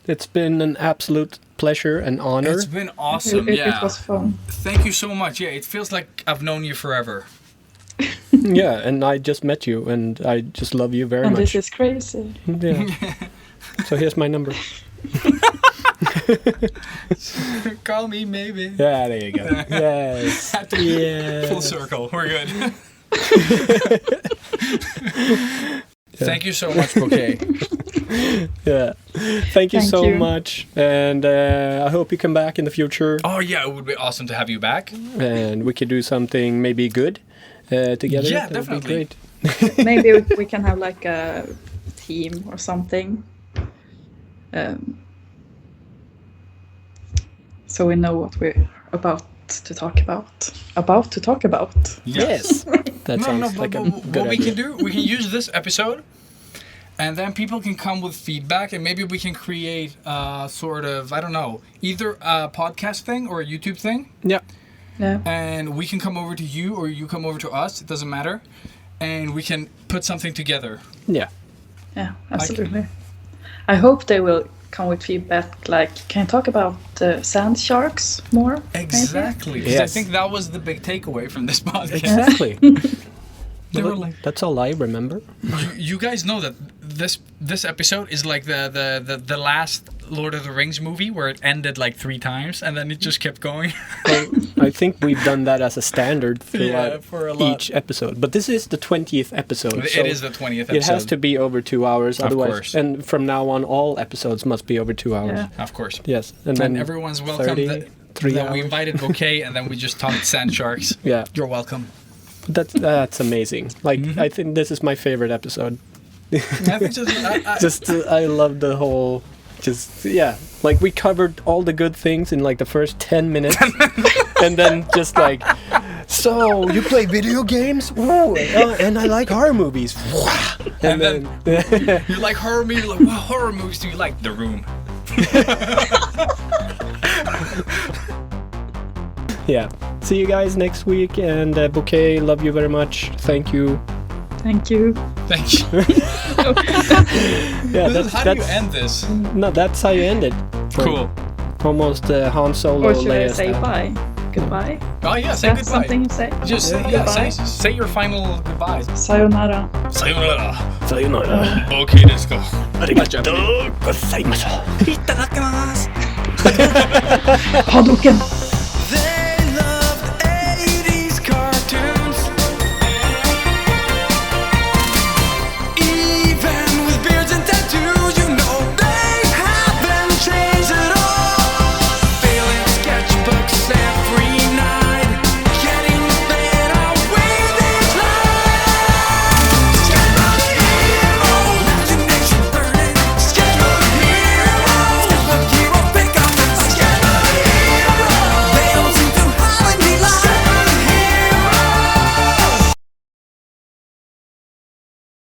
it's been an absolute pleasure and honor. It's been awesome. It Yeah. was fun. Thank you so much. Yeah, it feels like I've known you forever. Yeah, and I just met you, and I just love you very And much. this is crazy. Yeah. So here's my number. Call me maybe. Yeah, there you go. Yes. Yeah. Full circle. We're good. Thank you so much, BOKKEI. Yeah. Thank you Thank so you. much, and I hope you come back in the future, Oh yeah, it would be awesome to have you back. and we could do something maybe good together. Yeah, That would be definitely. great. Maybe we can have like a team or something. So we know what we're about to talk about. Yes. That No, sounds no, like a but good what we idea. can do, we can use this episode, and then people can come with feedback, and maybe we can create sort of, I don't know, either a podcast thing or a YouTube thing, Yeah. Yeah. and we can come over to you or you come over to us, it doesn't matter, and we can put something together. Yeah. Yeah, absolutely. I hope they will come with feedback like, can you talk about sand sharks more? maybe? Exactly. 'Cause I Yes. think that was the big takeaway from this podcast. Exactly. They were like, That's all I remember. you guys know that this episode is like the last Lord of the Rings movie where it ended like 3 times and then it just kept going. I think we've done that as a standard throughout for a lot. each episode. But this is the 20th episode. It so is the 20th episode. It has to be over 2 hours, otherwise. course. And from now on, all episodes must be over 2 hours. Yeah. Of course. Yes, And then everyone's welcome. 30, That 3 we hours. invited BOKKEI and then we just talked sand sharks. Yeah, You're welcome. that's amazing. Like Mm-hmm. I think this is my favorite episode. I think so. Just I love the whole. Just yeah, like we covered all the good things in like the first 10 minutes, and then just like, so you play video games? Ooh, and I like horror movies. And then you like horror movies? Like, what horror movies do you like? The Room. Yeah. See you guys next week, and BOKKEI, love you very much. Thank you. Thank you. Thank you. Yeah, How do you end this? No, that's how you end it. Cool. Almost Han Solo. Or should I Leia say style. bye? Goodbye? Oh yeah, say That's goodbye. something you say? Just Goodbye. say your final goodbyes. Sayonara. Sayonara. Sayonara. Okay, let's go. Arigatou gozaimasu. Hadouken!